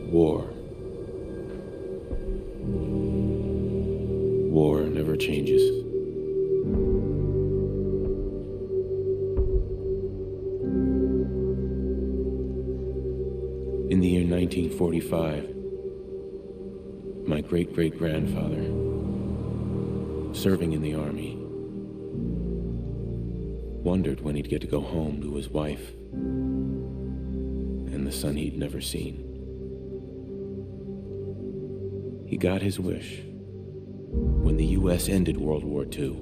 War. War never changes. In the year 1945, my great-great-grandfather, serving in the army, wondered when he'd get to go home to his wife and the son he'd never seen. He got his wish when the U.S. ended World War II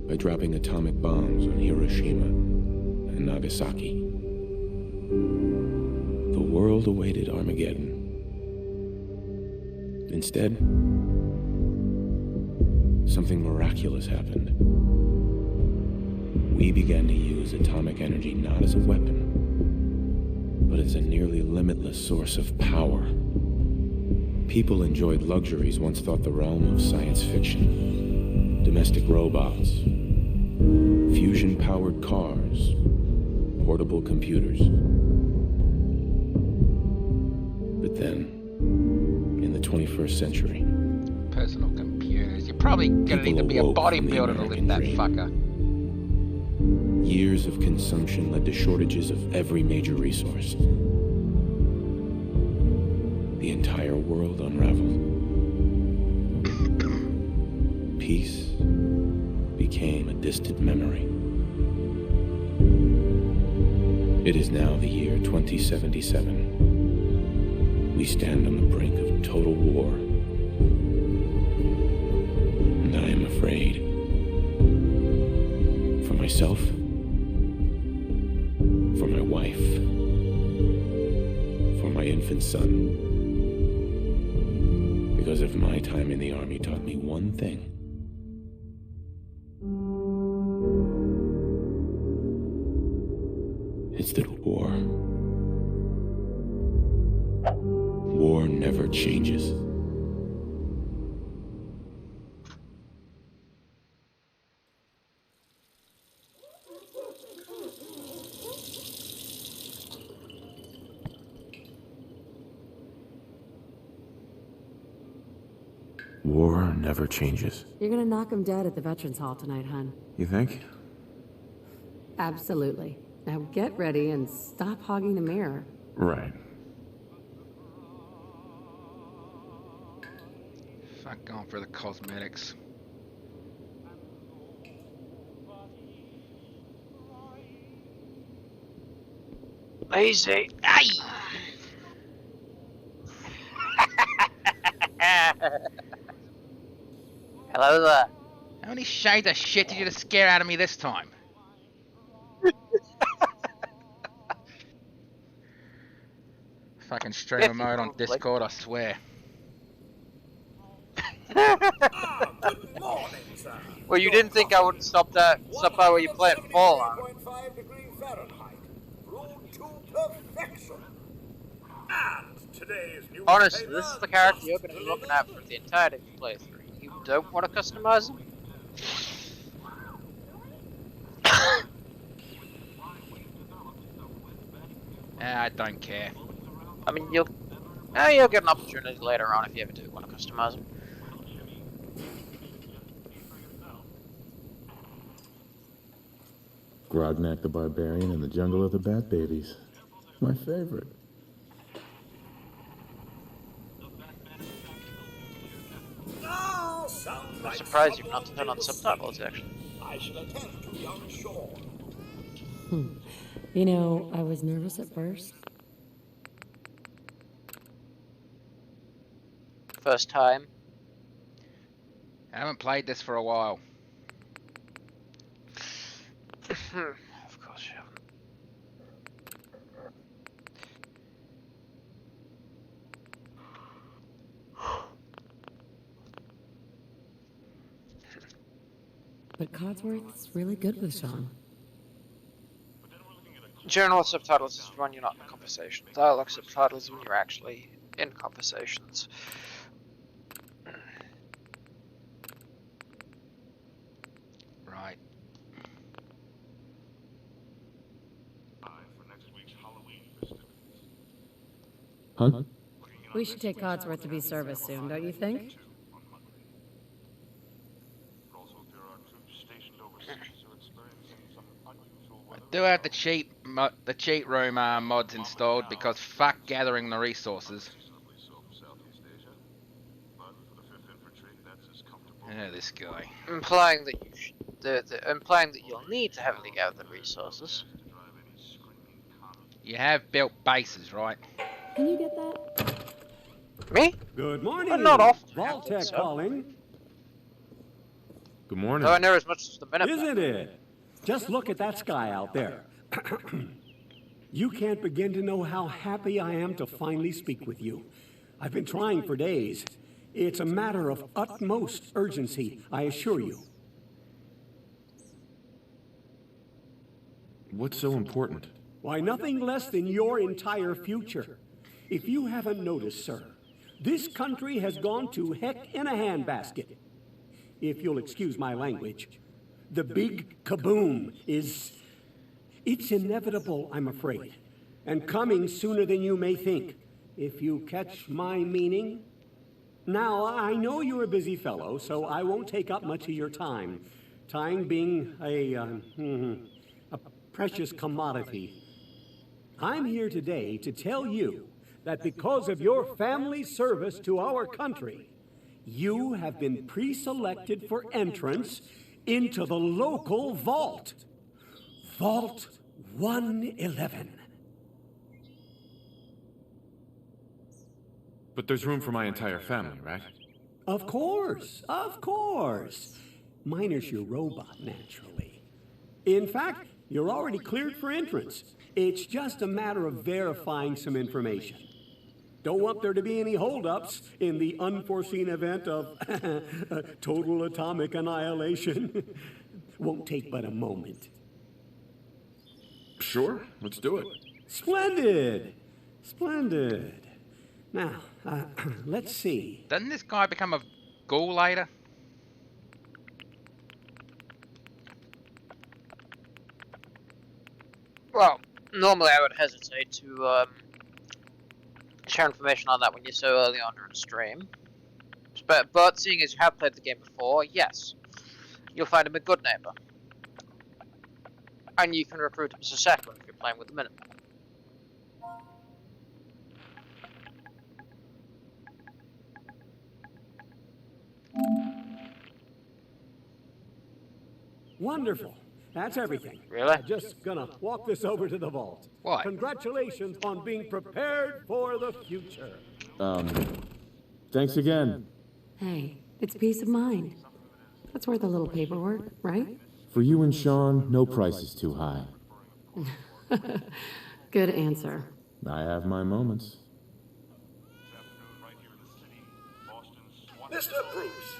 by dropping atomic bombs on Hiroshima and Nagasaki. The world awaited Armageddon. Instead, something miraculous happened. We began to use atomic energy not as a weapon, but as a nearly limitless source of power. People enjoyed luxuries once thought the realm of science fiction. Domestic robots, fusion-powered cars, portable computers. But then, in the 21st century, personal computers. You're probably gonna need to be a bodybuilder to lift that fucker. Years of consumption led to shortages of every major resource. The entire world unraveled. Peace became a distant memory. It is now the year 2077. We stand on the brink of total war. And I am afraid. For myself, for my wife, for my infant son. Because if my time in the army taught me one thing, it's that war never changes. War never changes. You're gonna knock him dead at the Veterans Hall tonight, hun. You think? Absolutely. Now get ready and stop hogging the mirror. Right. Fuck, going for the cosmetics. Easy. Aye. Hello there. How many shades of shit did you just scare out of me this time? Fucking streamer mode on Discord, I swear. Good morning, sir. Well, you didn't think I would stop by where you playing Fallout. 5 degree Fahrenheit. Brewed to perfection. And today's new Honestly, this is the character you're going to be looking at for the entirety of the playthrough. You don't want to customize him? I don't care. I mean, you'll get an opportunity later on if you ever do want to customize him. Grognak the Barbarian in the Jungle of the Bat Babies. My favorite. Oh, sounds I'm like surprised you've not turned on subtitles, actually. I shall attend to young Sean. You know, I was nervous at first. First time. I haven't played this for a while. Of course you haven't. But Codsworth's really good with Sean. General subtitles is when you're not in a conversation. Dialogue subtitles is when you're actually in conversations. Right. Huh? We should take Codsworth to be serviced soon, don't you think? I do have the cheat room mods installed because fuck gathering the resources. Yeah, this guy. Implying that you implying that you'll need to heavily gather the resources. You have built bases, right? Can you get that? Me? Good morning. But not often. Vault-Tec So. calling. Good morning. Though I know as much as the minute. Isn't it? Just look at that sky out there. You can't begin to know how happy I am to finally speak with you. I've been trying for days. It's a matter of utmost urgency, I assure you. What's so important? Why, nothing less than your entire future. If you haven't noticed, sir, this country has gone to heck in a handbasket. If you'll excuse my language. The big kaboom is... It's inevitable, I'm afraid. And coming sooner than you may think. If you catch my meaning. Now, I know you're a busy fellow, so I won't take up much of your time. Time being a precious commodity. I'm here today to tell you that because of your family's service to our country, you have been pre-selected for entrance into the local vault. Vault 111. But there's room for my entire family, right? Of course, of course. Minus your robot, naturally. In fact, you're already cleared for entrance. It's just a matter of verifying some information. Don't want there to be any holdups in the unforeseen event of total atomic annihilation. Won't take but a moment. Sure, let's do it. Splendid! Splendid. Now, let's see. Doesn't this guy become a ghoul later? Well, normally I would hesitate to share information on that when you're so early on in a stream. But seeing as you have played the game before, yes, you'll find him a good neighbor. And you can recruit him as a second if you're playing with the Minutemen. Wonderful. That's everything. Really? I'm just gonna walk this over to the vault. Why? Congratulations on being prepared for the future. Thanks again. Hey, it's peace of mind. That's worth a little paperwork, right? For you and Sean, no price is too high. Good answer. I have my moments. Mr. Bruce,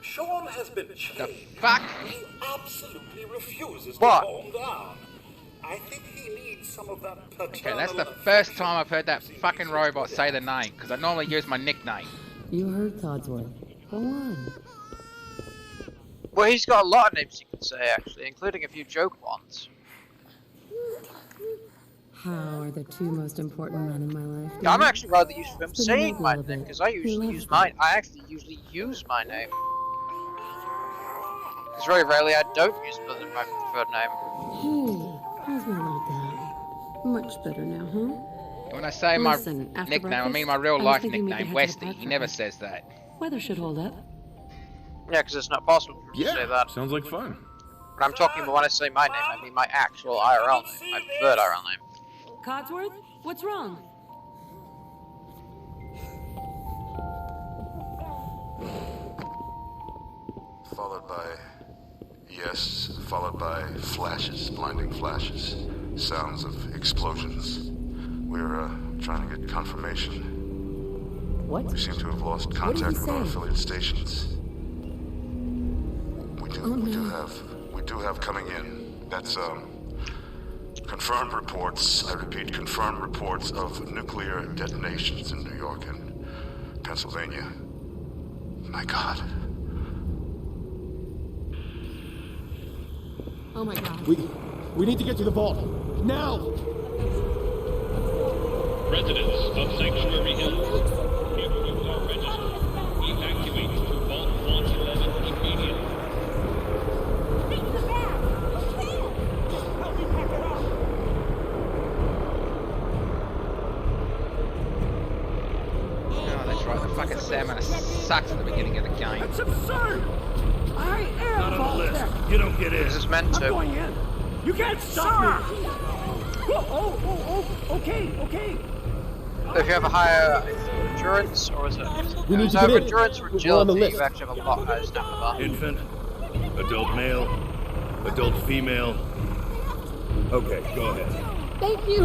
Sean has been changed. Fuck! He absolutely refuses What? to calm down. I think he needs some of that paternal Okay, that's the first time I've heard that fucking robot say the name, because I normally use my nickname. You heard Codsworth. Go on. Well, he's got a lot of names you can say, actually, including a few joke ones. How are the two most important men in my life? Yeah, I'm doing? actually rather used to him It's been saying my relevant. name, because I usually use mine. I actually usually use my name. Because very rarely I don't use my preferred name. Hey, how's my little guy? Much better now, huh? When I say Listen, my after nickname, I mean breakfast, my real I was life thinking we could nickname, head to the Westy. park He for never it. says that. Weather should hold up. Yeah, because it's not possible for me to say that. Sounds like fun. But I'm talking about when I say my name, I mean my actual IRL name, my preferred IRL name. Codsworth, what's wrong? Followed by followed by flashes, blinding flashes, sounds of explosions. We're trying to get confirmation. What? We seem to have lost did contact he with our say? affiliate stations. Oh, We do have coming in. That's confirmed reports. I repeat, confirmed reports of nuclear detonations in New York and Pennsylvania. My God. Oh my god. We need to get to the vault. Now! Residents of Sanctuary Hills, Fucking stamina sucks at the beginning of the game. That's absurd! I am Not on the list. Vault-Tec. You don't get in. This is meant I'm to. going in. You can't stop me. Okay. So if you have a higher endurance, or is it? We need to have get in. endurance or We're on the agility, list. you actually have a lot higher stamina bar. Infant, adult male, adult female. Okay, go ahead. Thank you.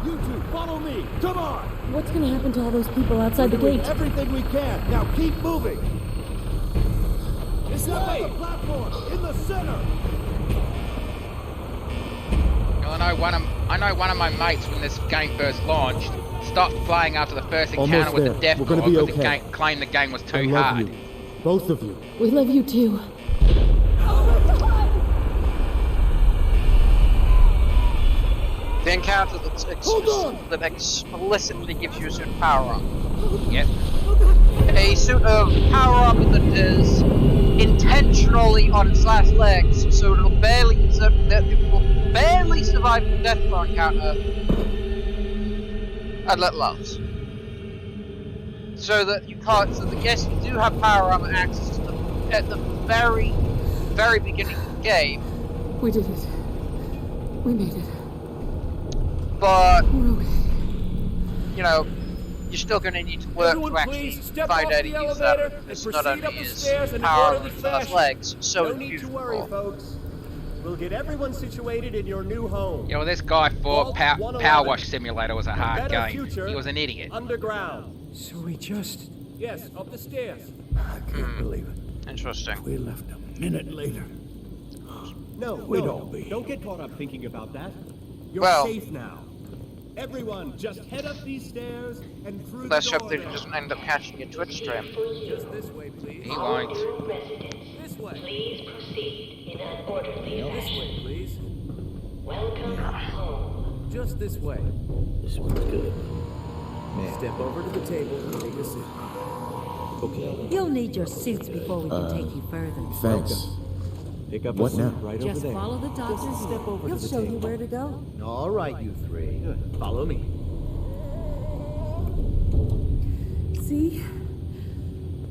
You two, follow me. Come on. What's gonna happen to all those people outside the Doing gate? everything we can. Now keep moving. This way. On the platform, in the center. Well, I know one of my mates when this game first launched stopped playing after the first encounter Almost with there. the Death We're gonna Lord be because okay. it claimed the game was I too love hard. you. Both of you. We love you too. The encounter that Hold on. explicitly gives you a suit of power armor. Yep. A suit of power armor that is intentionally on its last legs, so that it will barely survive the Death Lord encounter and let loose. So that you can't. So that yes, you do have power armor access to them at the very, very beginning of the game, We did it. We made it. but We're okay. you know, you're still going to need to work Everyone to actually please step find off how to the use elevator that. and It's proceed not only up the is stairs in an power orderly on the last fashion. legs, so No is need to fusion worry, core. folks. We'll get everyone situated in your new home. You know, this guy thought Vault 111. Power Wash Simulator was a hard Better game. future He was an idiot. Underground. So we just... Yes, up the stairs. I can't believe it. Interesting. We left a minute later. No, We'd no, all be. don't get caught up thinking about that. You're Well- safe now. Everyone, just head up these stairs and through Let's the hope door that he there. doesn't end up catching your Twitch stream. Just this way, please. He won't. This way. Please proceed in an orderly This fashion. way, please. Welcome home. Just this way. This one's good. Step over to the table and take a seat. Okay. You'll need your suits before we can take you further. Thanks. Pick up What a seat now? right Just over there. follow the doctor's Just step over He'll to the show you table. where to go. All right, you three. Follow me. See?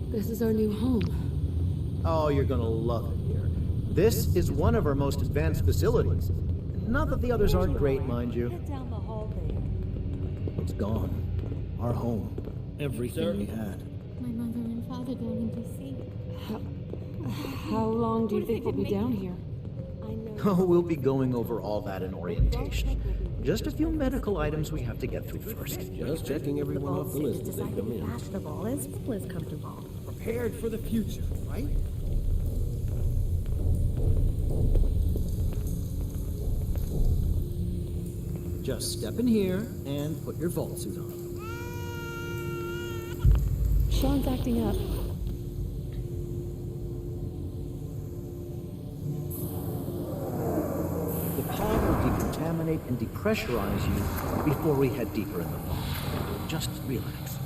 This is our new home. Oh, you're gonna love it here. This is one of our most advanced facilities. Not that the others aren't great, mind you. Head down the hall there. It's gone. Our home. Everything we had. My mother and father down in D.C. How long do you think we'll be down here? I know. Oh, we'll be going over all that in orientation. Just a few medical items we have to get through first. Just checking everyone off the list as they come in. Fashionable as well as comfortable. Prepared for the future, right? Just step in here and put your vault suit on. Sean's acting up. The pod will decontaminate and depressurize you before we head deeper in the vault. Just relax.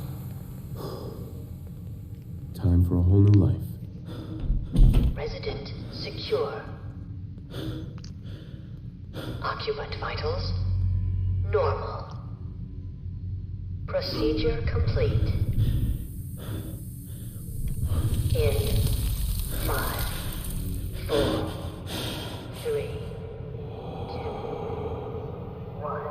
Time for a whole new life. Resident secure. Occupant vitals normal. Procedure complete. In 5, 4, 3, 2, 1.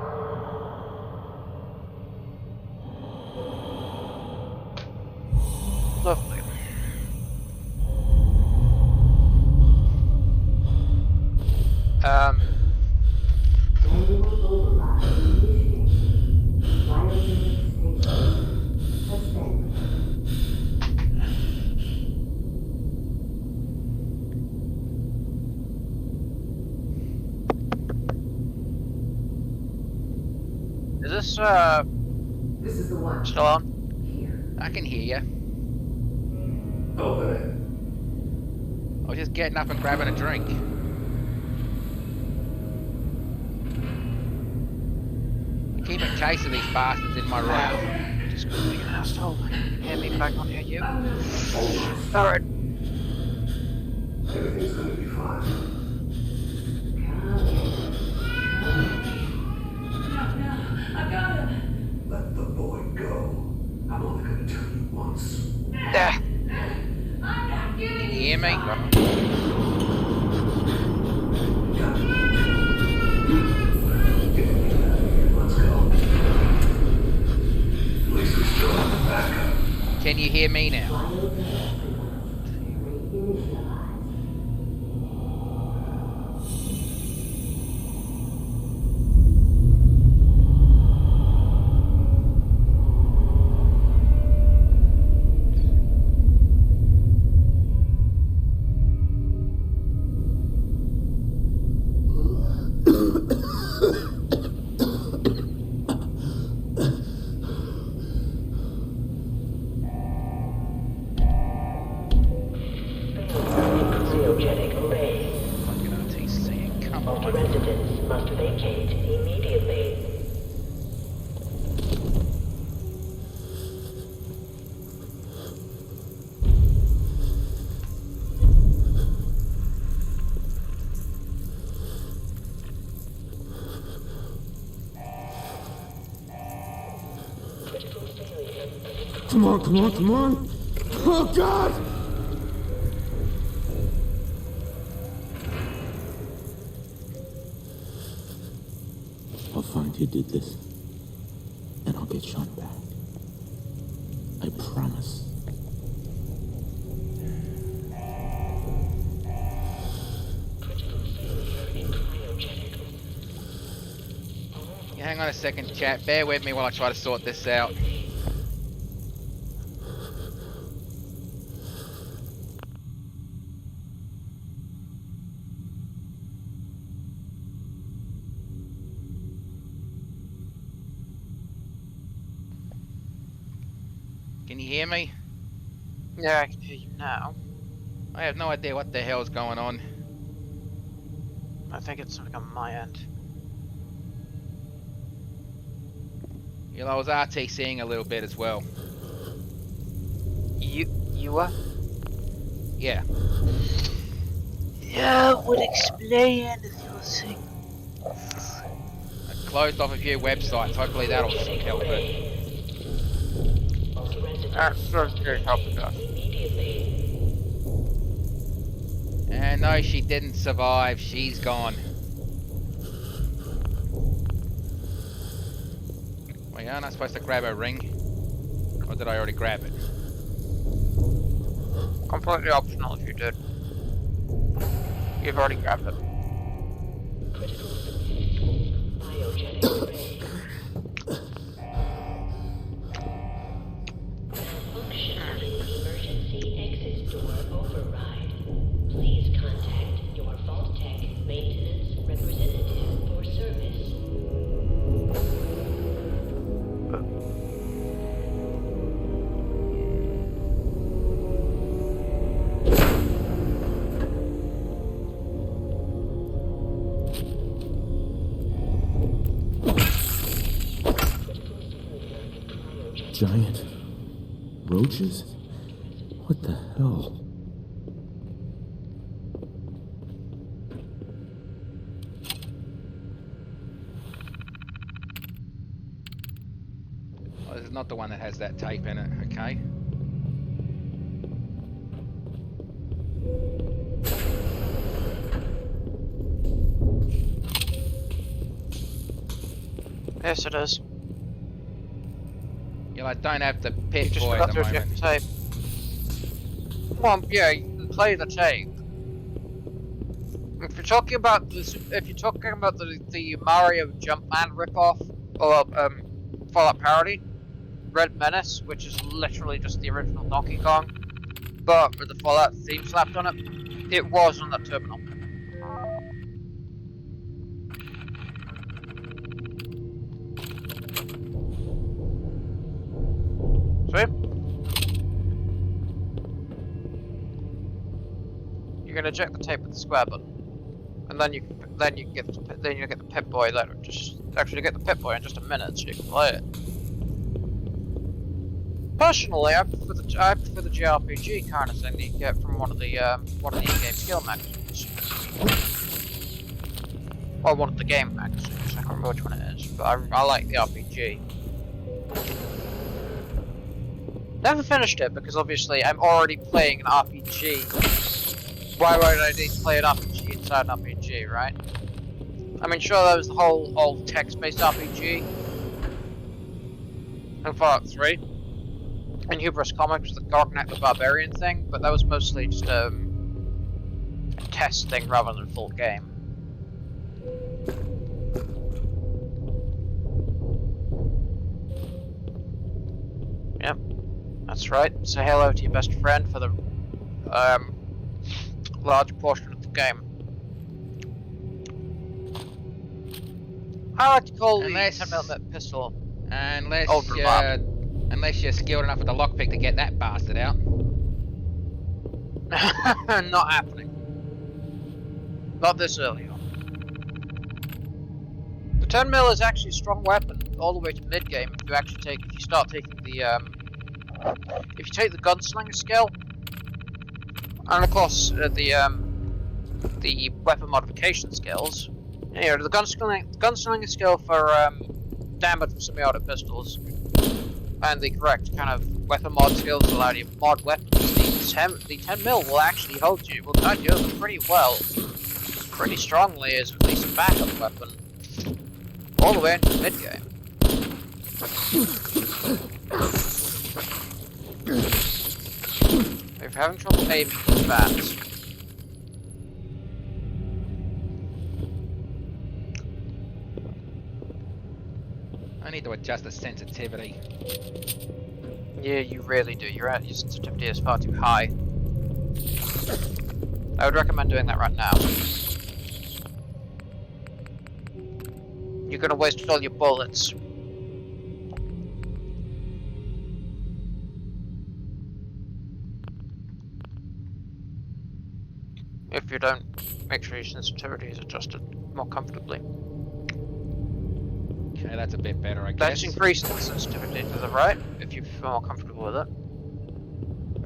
Lovely. Is this This is the one. still on? I can hear you. Open it. I was just getting up and grabbing a drink. Keeping chase of these bastards in my room. Just gonna be an asshole. Hand me back on here, you. Alright. Everything's gonna be fine. Let the boy go. I'm only gonna tell you once. Can you hear me? Can you hear me now? Cryogenic array. Fucking RTC, come Most on. residents must vacate immediately. Come on, come on, come on! Oh, God! I'll find who did this, and I'll get Sean back. I promise. Yeah, hang on a second, chat. Bear with me while I try to sort this out. Can you hear me? Yeah, I can hear you now. I have no idea what the hell's going on. I think it's something on my end. You know, I was RTCing a little bit as well. You were? Yeah. Yeah, would explain if you were saying. I closed off a few websites. Hopefully that'll help it. And no, she didn't survive. She's gone. Wait, aren't I supposed to grab her ring? Or did I already grab it? Completely optional if you did. You've already grabbed it. Cryogenic array. Functioning emergency exit door override. Please contact your Vault Tech maintenance representative for service. Giant roaches? What the hell? Oh, this is not the one that has that tape in it, okay? Yes, it is. Yeah, I don't have the pit Just boy forgot at to the reject moment. the tape. Well, yeah, you can play the tape. If you're talking about this, if you're talking about the Mario Jumpman ripoff or Fallout parody, Red Menace, which is literally just the original Donkey Kong, but with the Fallout theme slapped on it, it was on that terminal. See? You can eject the tape with the square button, and then you get the Pip Boy later. Just actually get the Pip Boy in just a minute, so you can play it. Personally, I prefer the JRPG kind of thing that you get from one of the in-game skill magazines, or one of the game magazines. I can't remember which one it is, but I like the RPG. Never finished it because obviously I'm already playing an RPG. Why would I need to play an RPG inside an RPG, right? I mean, sure, that was the whole old text-based RPG in Fallout 3. And Hubris Comics, the Gorgnak the Barbarian thing, but that was mostly just a test thing rather than full game. Yep, that's right. Say hello to your best friend for the large portion of the game. I like to call the 10mm pistol Unless you're skilled enough with the lockpick to get that bastard out. Not happening. Not this early on. The 10mm is actually a strong weapon all the way to mid game if you actually take if you take the gunslinger skill, and of course the weapon modification skills. You know, the gunslinger skill for damage from semi-auto pistols, and the correct kind of weapon mod skills allow you to mod weapons. The 10mm will actually hold you, will guide you over pretty well, pretty strongly as at least a backup weapon, all the way into mid game. If you're having trouble aiming with bats, I need to adjust the sensitivity. yeah, you really do. Your sensitivity is far too high. I would recommend doing that right now. You're gonna waste all your bullets. If you don't, make sure your sensitivity is adjusted more comfortably. Okay, that's a bit better, I guess. Let's increase the sensitivity to the right, if you feel more comfortable with it.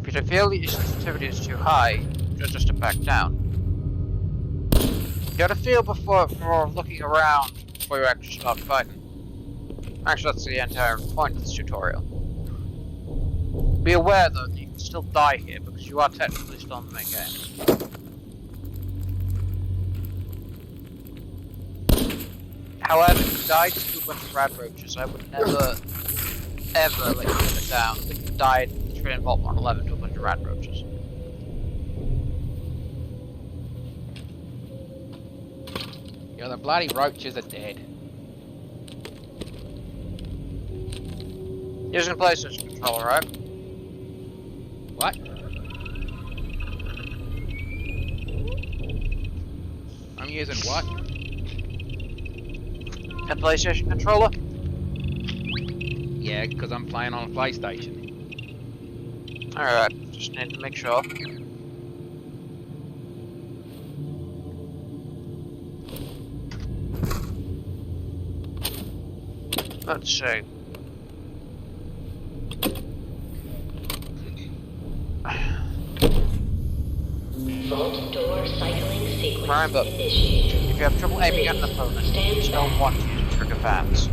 If you don't feel that your sensitivity is too high, adjust it back down. You gotta feel before looking around before you actually start fighting. Actually, that's the entire point of this tutorial. Be aware though that you can still die here because you are technically still in the main game. However, if you died to a bunch of rad roaches, I would never, ever let you live it down if you died literally in Vault 111 to a bunch of rad roaches. Yeah, the bloody roaches are dead. Using a PlayStation controller, right? What? I'm using what? A PlayStation controller? Yeah, because I'm playing on a PlayStation. Alright, just need to make sure. Let's see. Vault door cycling sequence Remember, initiated. if you have trouble aiming at an opponent, you just don't want to use trigger fans.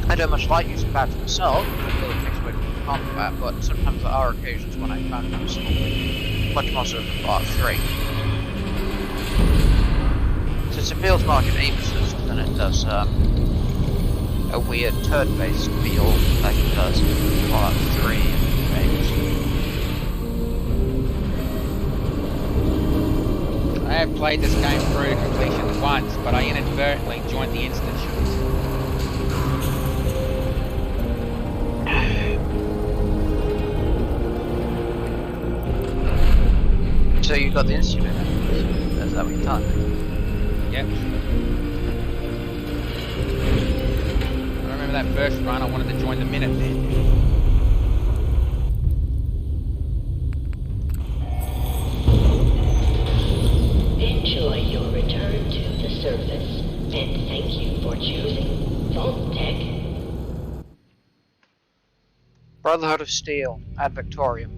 I don't much like using bats myself, because it really takes away from combat, but sometimes there are occasions when I find them useful. Much more so than Part 3. Since it feels more like an aim assist than it does a weird turn-based feel like it does in Fallout 3 games. I have played this game through to completion once, but I inadvertently joined the instant shooters. So you got the instrument, is that what you're telling me? Yep. I remember that first run, I wanted to join the Minutemen. Enjoy your return to the surface, and thank you for choosing Vault-Tec. Brotherhood of Steel, Ad Victorium.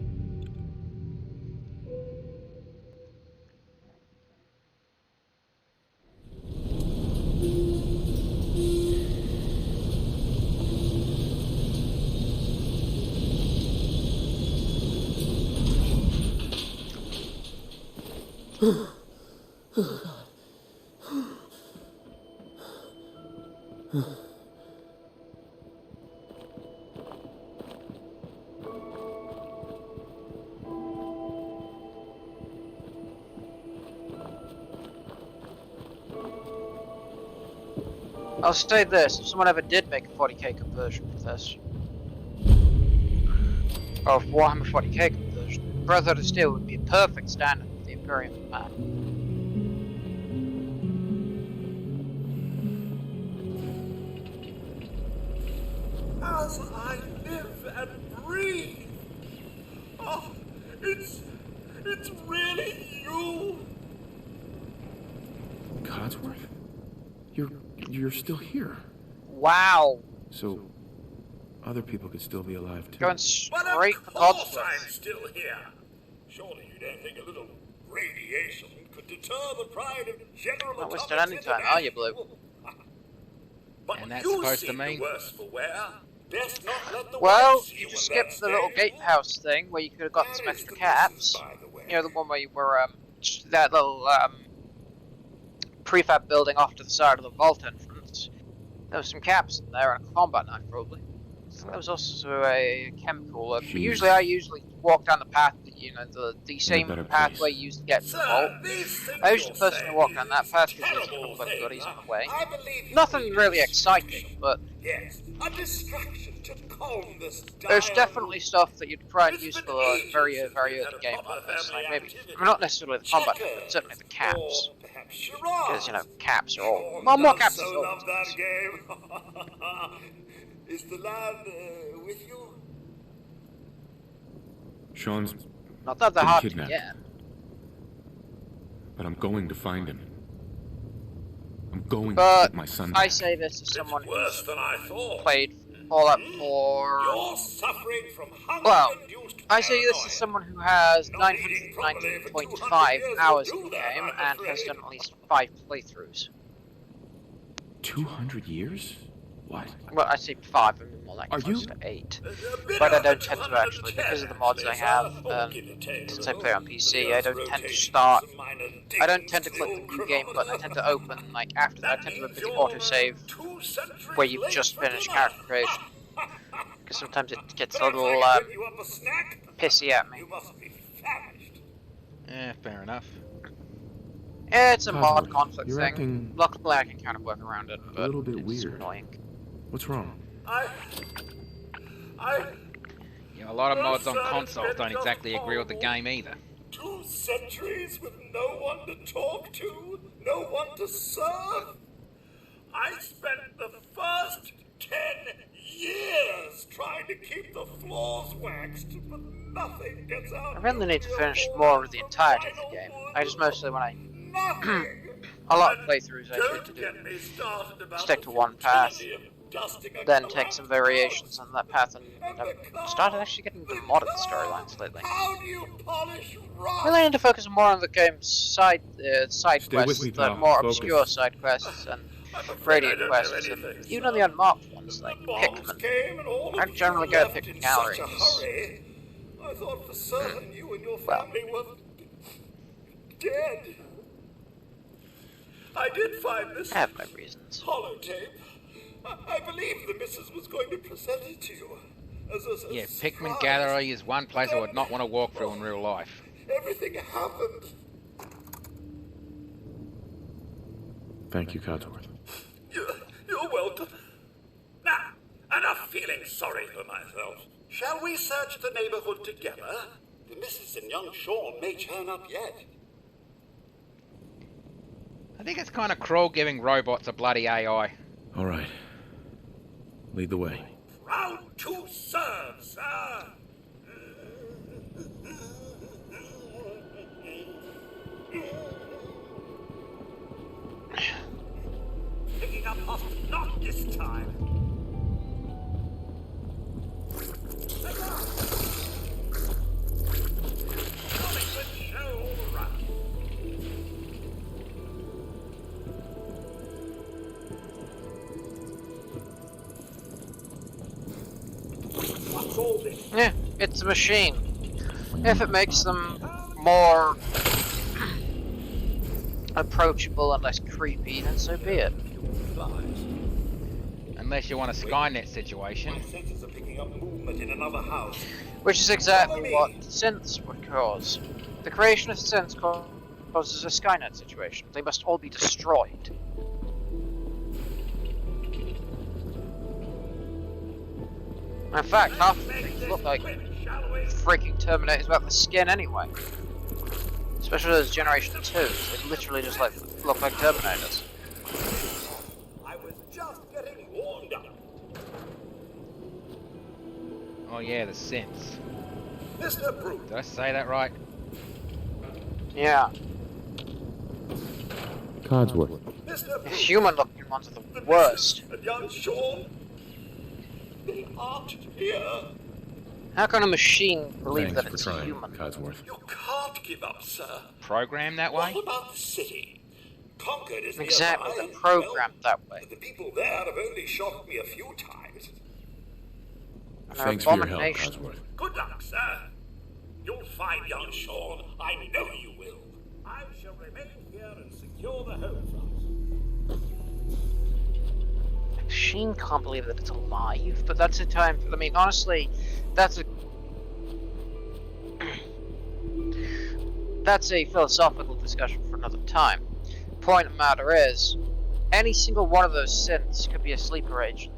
I'll say this, if someone ever did make a 40k conversion of this, of Warhammer 40k conversion, Brotherhood of Steel would be a perfect standard for the Imperium map. As I live and breathe. Oh, it's really you. Codsworth? You're still here. Wow. So, other people could still be alive too. Going But straight for of course Codsworth. I'm still here. Surely you don't think a little radiation could deter the pride of General Not wasting Atomics any time, are you, International? Blue? But And that's you supposed to seem mean? worse for wear. Best not let the Well, world see you in just that skipped the little state. gatehouse thing where you could have gotten That some is extra the caps. business, by the way. You know, the one where you were, that little, prefab building off to the side of the vault entrance. There was some caps in there and a combat knife, probably. I think there was also a chemical. But usually, I walk down the path, you know, the same better pathway place. you used to get to the Sir, vault. these things I usually you're personally saying walk down that is path because there's a terrible couple of thing. goodies on the way. I believe you Nothing need really a exciting, distraction. but Yes, a distraction to calm this there's dire definitely stuff that you'd find It's useful been at ages very since early we've had a game proper like this. family Like maybe, activity. I mean, not necessarily the combat, Checkers, but certainly the caps. or perhaps charades. Because, you know, caps are all... Sean Well, more does caps so is all. love that game. Is the lad with you? Sean's Not that they're been hard to kidnapped. get. But I'm going to find him. I'm going to But get my son I back. say this as someone Worse who's than I thought. played Fallout 4... You're suffering from hunger Well, induced I say this paranoia. as someone who has Not eating properly for 200 919.5 years hours will in do the that, game I'm and has afraid. done at least 5 playthroughs. 200 years? What? Well, I say 5, I mean more like Are close you- to 8. A bit But I under don't tend to 210, actually, because of the mods I actually, have, sir. Give or take, since I though. play on PC, I The don't Earth's tend to rotation, start... some minor I don't dings tend to the click old the new game button, I tend to chronometer. open, like, after that, I tend to means visit you're, autosave, 2 centuries where you've late just for finished dinner. character creation. Because sometimes it gets a But if little, I give you up a snack, pissy at me. you must be famished. Yeah, fair enough. It's a mod Codsworth, conflict you're thing. acting Luckily, I can kind of work around it, but little bit it's weird. annoying. What's wrong? I You know, a lot of Well, mods on sir, consoles it's don't been exactly just agree with the horrible. game either. 2 centuries with no one to talk to, no one to serve. I spent the first 10 years trying to keep the floors waxed, but nothing gets out. I really need to finish more of the entirety of the game. I just mostly, when I... Nothing. a lot of playthroughs I Don't tend to get me started about stick the to one path, futility of dusting a then take some variations on that path, and I've started actually getting into modded storylines lately. How do you polish rock? Really need to focus more on the game's side Stay with quests, me, the pal. more Focus. obscure side quests, and I'm afraid I radiant don't quests, know and anything, even sir. on the unmarked ones, like The bombs Pikmin. came and all of I you generally go to left Pikmin in galleries. such a hurry. I thought for certain you and your well. family were dead. I did find this I have my reasons. holotape. I believe the missus was going to present it to you as a Yeah, surprise. Pikmin Gallery is one place I would not want to walk through in real life. Everything happened. Thank you, Codsworth. You're welcome. Now, enough feeling sorry for myself. Shall we search the neighborhood together? The missus and young Sean may turn up yet. I think it's kind of cruel giving robots a bloody AI. All right. Lead the way. Proud to serve, sir. Picking up hostage, not this time. What's all this? Yeah, it's a machine. If it makes them more approachable and less creepy, then so be it. Unless you want a Skynet situation. My senses are picking up movement in another house. Which is exactly what synths would cause. The creation of synths causes a Skynet situation. They must all be destroyed. In fact, half of the things look like freaking Terminators without the skin anyway. Especially those Generation 2s. They literally just like look like Terminators. I was just getting warmed up. Oh yeah, the synths. Mr. Brute. Did I say that right? Yeah. Codsworth. The human-looking ones are the worst. And young Sean, they aren't here. How can a machine believe Thanks that it's for a trying, human? Codsworth. You can't give up, sir. Programmed that way? What about the city? Concord is Exactly, nearby. they're programmed that way. The people there have only shocked me a few times. And they're Thanks for your help, abominations. Codsworth. Good luck, sir. You'll find young Sean. I know you will. I shall remain here and secure the home front. The machine can't believe that it's alive, but that's a time. I mean, honestly, that's a philosophical discussion for another time. Point of the matter is, any single one of those synths could be a sleeper agent.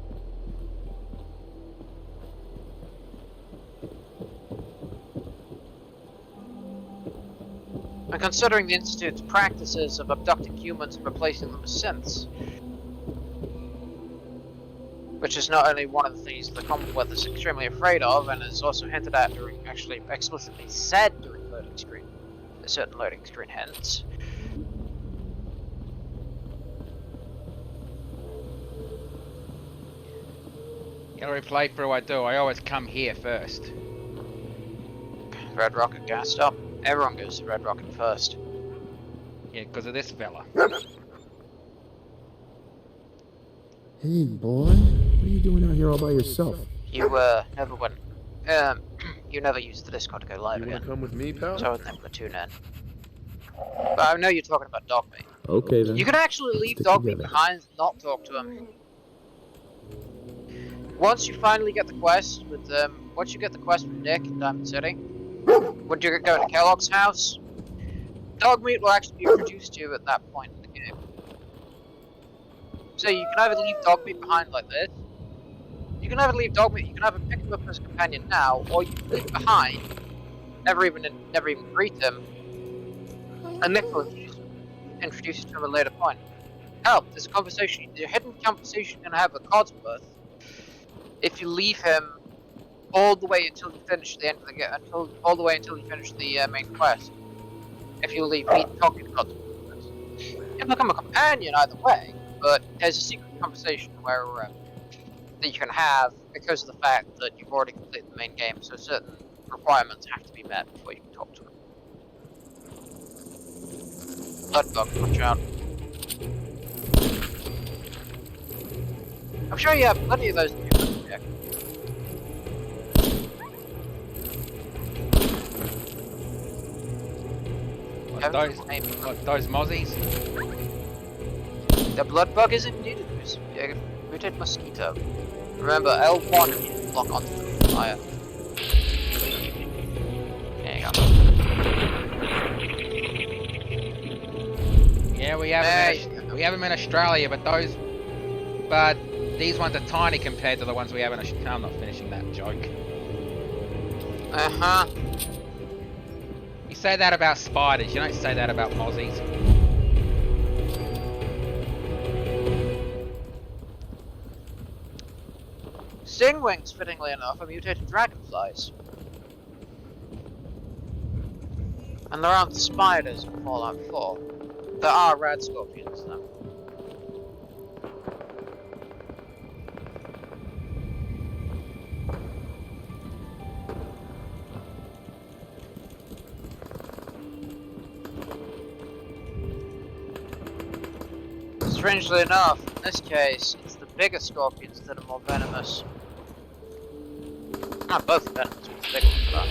And considering the Institute's practices of abducting humans and replacing them with synths, which is not only one of the things the Commonwealth is extremely afraid of, and is also hinted at during, actually explicitly said during loading screen, certain loading screen hints. Every playthrough I do, I always come here first. Red Rocket gas stop. Everyone goes to Red Rocket first. Yeah, because of this fella. Hey, boy. What are you doing out here all by yourself? You never went. You never used the Discord to go live You again. wanna come with me, pal? So I was able to tune in. But I know you're talking about Dogmeat. Okay, then. You can actually leave Stick Dogmeat together. behind and not talk to him. Once you finally get the quest with once you get the quest with Nick in Diamond City, when you go to Kellogg's house, Dogmeat will actually be introduced to you at that point in the game. So you can either leave Dogmeat behind like this, you can either leave Dogmeat, you can either pick him up as a companion now, or you can leave him behind, never even greet him, and Nick will introduce you to him at a later point. Hell, there's a hidden conversation you're gonna have with Codsworth if you leave him all the way until you finish the end of the game, all the way until you finish the main quest. If you leave me talking to Codsworth, he'll become a companion either way. But there's a secret conversation where that you can have because of the fact that you've already completed the main game, so certain requirements have to be met before you can talk to him. Bloodbug, watch out. I'm sure you have plenty of those in your project. Those mozzies? The bloodbug is indeed a muted mosquito. Remember, L1 lock onto the fire. There you go. Yeah, we have them in Australia, but these ones are tiny compared to the ones we have in Australia. I'm not finishing that joke. Uh-huh. You say that about spiders, you don't say that about mozzies. Stingwings, fittingly enough, are mutated dragonflies. And there aren't spiders in Fallout 4. There are rad scorpions, though. Strangely enough, in this case, it's the bigger scorpions that are more venomous. Not both venomous, but the bigger ones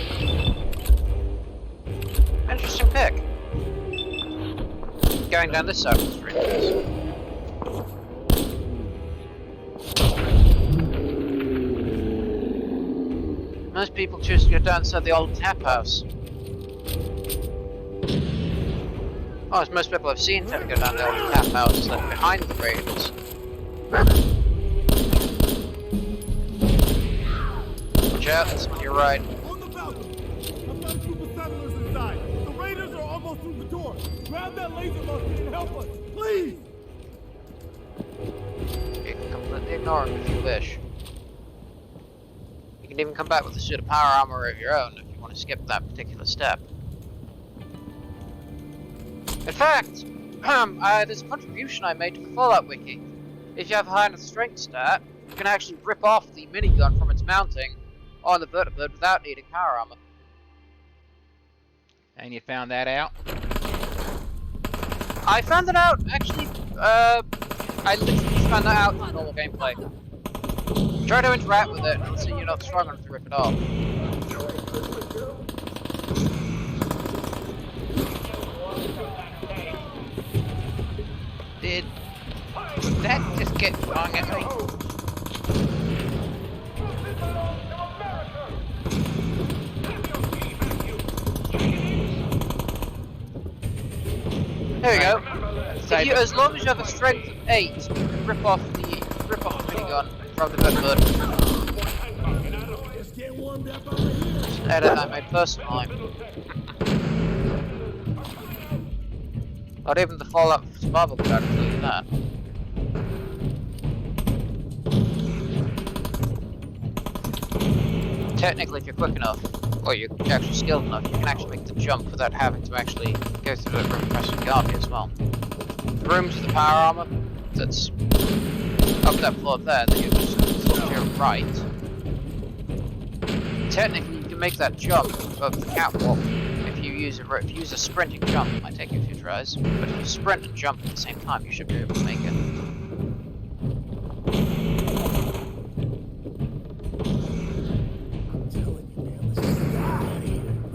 are. Interesting pick. going down this side of the street. Most people choose to go down inside the old tap house. Oh, as most people have seen tend to go down the old tap house left behind the rails. Watch out, it's on your right. On the balcony! I've got a group of settlers inside. The raiders are almost through the door. Grab that laser musket and help us, please! You can completely ignore him if you wish. You can even come back with a suit of power armor of your own if you want to skip that particular step. In fact, there's a contribution I made to the Fallout Wiki. If you have a high enough strength stat, you can actually rip off the minigun from its mounting on the vertibird without needing power armor. And you found that out? I found that out, actually, I literally just found that out in normal gameplay. Try to interact with it and see you're not strong enough to rip it off. Did that just get flung at me? There we go. If you, as long as you have a strength of 8, you can rip off the minigun from the vertibird. Just an edit I made personally. Not even the Fallout survival could actually do that. Technically, if you're quick enough, or you're actually skilled enough, you can actually make the jump without having to actually go through the room pressing guard as well. The rooms with the power armor, that's up that floor up there, that you just look to your right. Technically, you can make that jump above the catwalk if you use a sprinting jump. It might take you a few tries, but if you sprint and jump at the same time, you should be able to make it.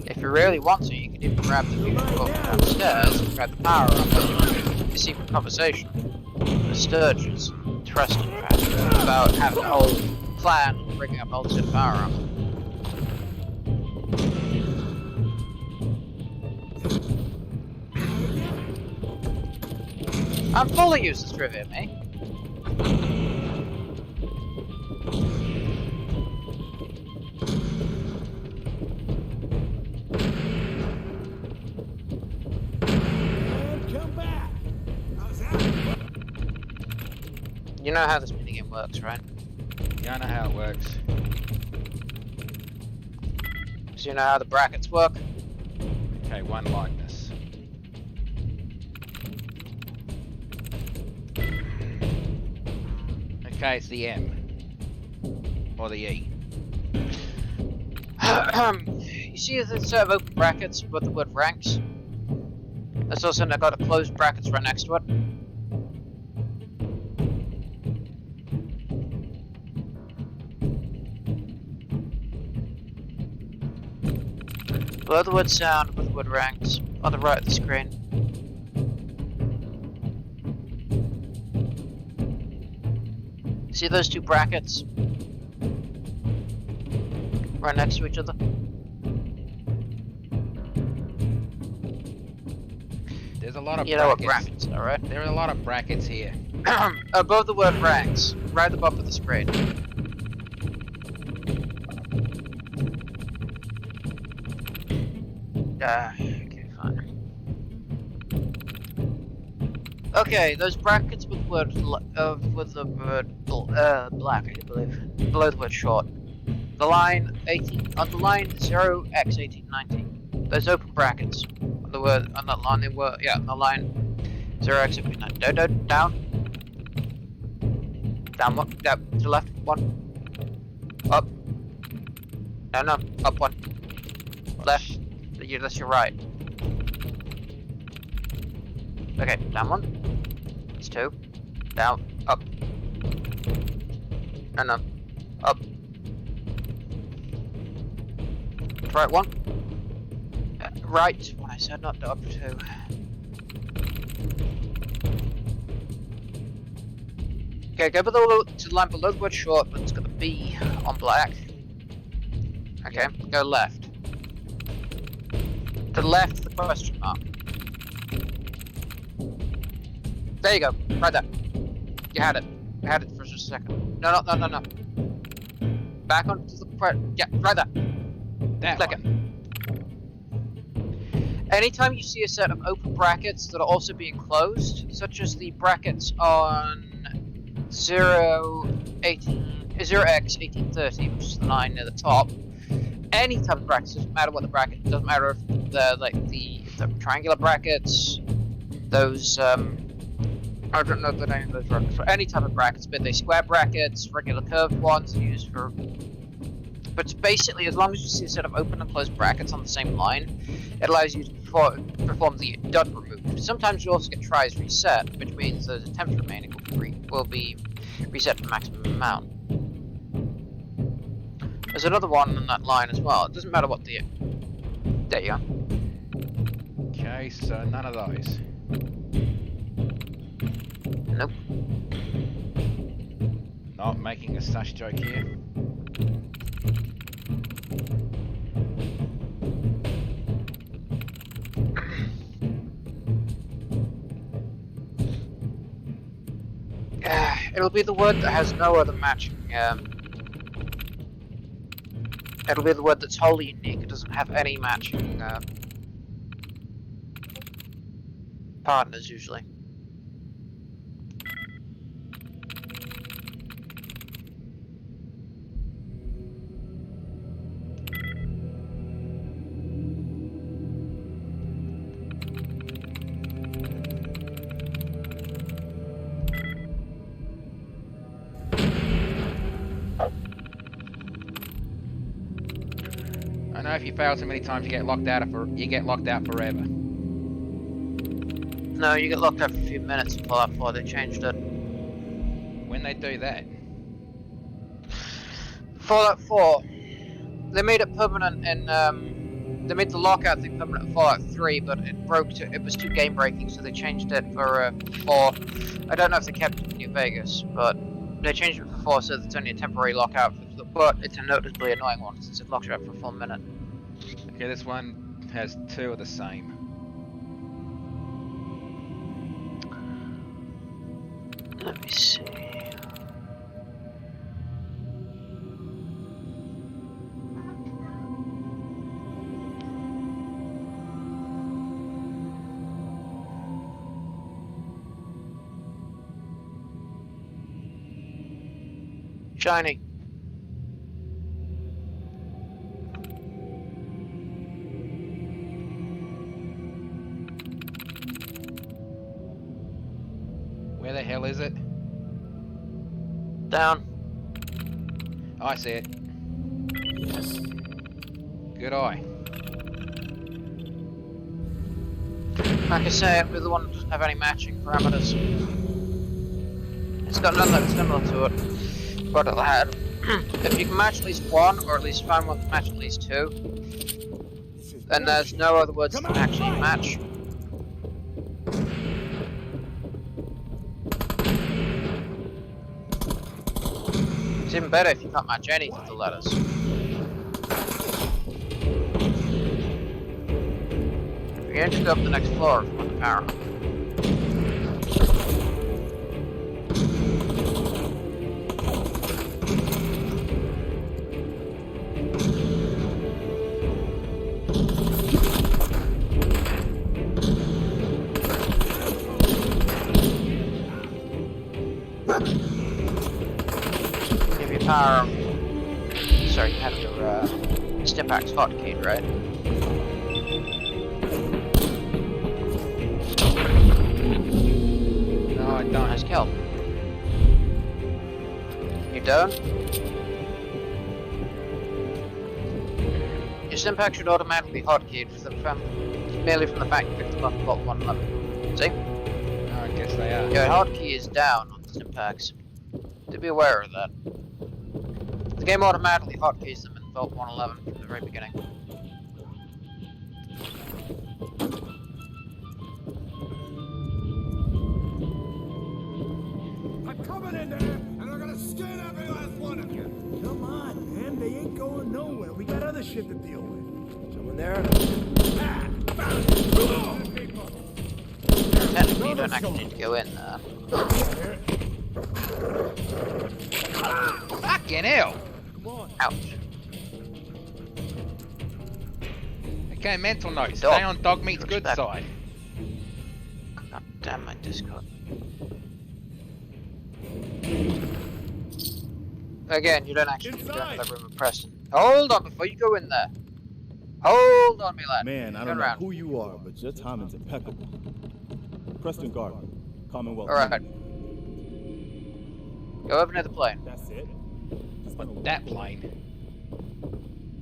If you really want to, you can even grab the view downstairs and grab the power up and secret conversation with Sturges, Treston, about having a whole plan of bringing up alternate power up. I'm fully useless trivia, mate. You know how this minigame works, right? Yeah, I know how it works. So you know how the brackets work? Okay, one likeness. Okay, it's the M. Or the E. You see the set of open brackets with the word ranks? There's also got a closed brackets right next to it. Below the word sound with the word ranks on the right of the screen. See those two brackets? Right next to each other? There's a lot of you brackets. know what brackets are, right? There are a lot of brackets here. Above the word ranks, right above of the screen. Okay, fine. Okay, those brackets with the word black, I believe, below the word short. The line 18 on the line 0x1890. Those open brackets on the word on that line they were on the line 0x1890. Down one, down to the left one. Up. No, up one. Left. That's your right. Okay, down one. It's two. Down. Up. And up. Up. Right one. Right. When I said not up two. Okay, go below to the line below the word short, but it's got the B on black. Okay, go left. To the left of the question mark. There you go, right there. You had it. You had it for just a second. No. Back onto the yeah, right there. Click it. Anytime you see a set of open brackets that are also being closed, such as the brackets on 0x1830, which is the line near the top, any type of brackets, doesn't matter what the bracket, doesn't matter if they're like the triangular brackets, those I don't know the name of those brackets, for any type of brackets, but they square brackets, regular curved ones used for. But basically, as long as you see a set of open and closed brackets on the same line, it allows you to perform the dot remove. Sometimes you also get tries reset, which means those attempts remaining will be reset to the maximum amount. There's another one on that line as well. It doesn't matter what the. There you go. Okay, so none of those. Nope. Not making a sash joke here. It'll be the word that has no other matching. It'll be the word that's wholly unique. It doesn't have any matching partners usually. I know if you fail so many times, you get locked out forever. No, you get locked out for a few minutes in Fallout 4. They changed it. When they do that, Fallout 4, they made it permanent in. They made the lockout thing permanent in Fallout 3, but it was too game breaking, so they changed it for 4. I don't know if they kept it in New Vegas, but they changed it for 4 so it's only a temporary lockout. But it's a noticeably annoying one since it locks you out for a full minute. okay, this one has 2 of the same. Let me see. Shiny. Where the hell is it? Down. Oh, I see it. Yes. Good eye. Like I say, we're the one that doesn't have any matching parameters. It's got none that's similar to it, but it'll have. If you can match at least 1, or at least find one that match at least 2, then there's no other words that can actually match. It's even better if you can't match any of the letters. You're going to go up the next floor if you want the power. Give you power. Sorry, you have your Stimpak's hotkey, right? No, I don't. Has kelp. You don't? Your Stimpak should automatically hotkeyed merely from the fact you picked them up at bottom 111. See? Oh, I guess they are. Your hotkey is down on the Stimpaks. To be aware of that. The game automatically hotkeys them in Vault 111 from the very beginning. coming in there, and they're gonna skin every last one of you. Come on, man. They ain't going nowhere. We got other shit to deal with. Someone there? Technically, you don't actually need to go in there. Fucking hell! Ouch. Okay, mental note. Stay on Dogmeat's good side. God damn my Discord. Again, you don't actually need to go into that room with Preston. Hold on before you go in there. Hold on, me lad. Man, I Turn don't know around. who you are, but your timing's impeccable. Preston Garvey, Commonwealth. Alright. Go over near the plane. That's it. What, that plane?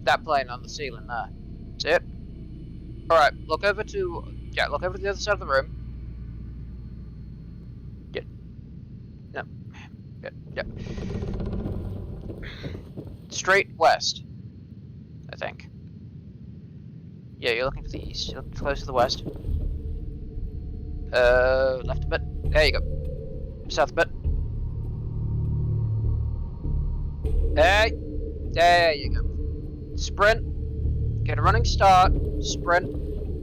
That plane on the ceiling there. See it? Alright, look over to the other side of the room. Yep. Yep. Yep. Straight west, I think. Yeah, you're looking to the east. You're close to the west. Left a bit. There you go. South a bit. Hey! There you go. Sprint. Get a running start. Sprint.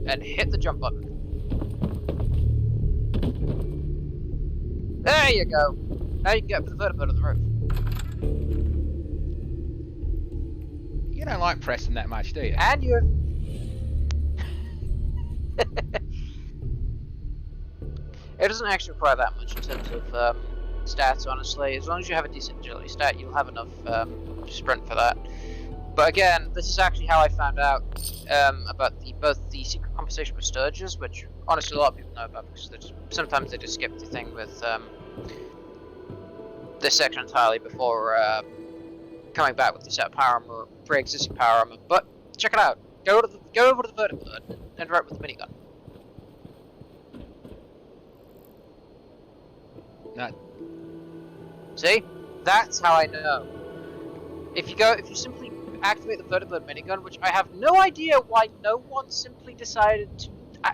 And hit the jump button. There you go. Now you can get up to the vertibird on the roof. You don't like Preston that much, do you? And you. It doesn't actually require that much in terms of stats, honestly. As long as you have a decent agility stat, you'll have enough sprint for that. But again, this is actually how I found out about both the secret conversation with Sturges, which honestly a lot of people know about because sometimes they just skip the thing with this section entirely before coming back with the set power armor, pre-existing power armor. But check it out. Go over to the vertibird and interact with the minigun. No. See? That's how I know. If you simply activate the vertibird minigun, which I have no idea why no one simply decided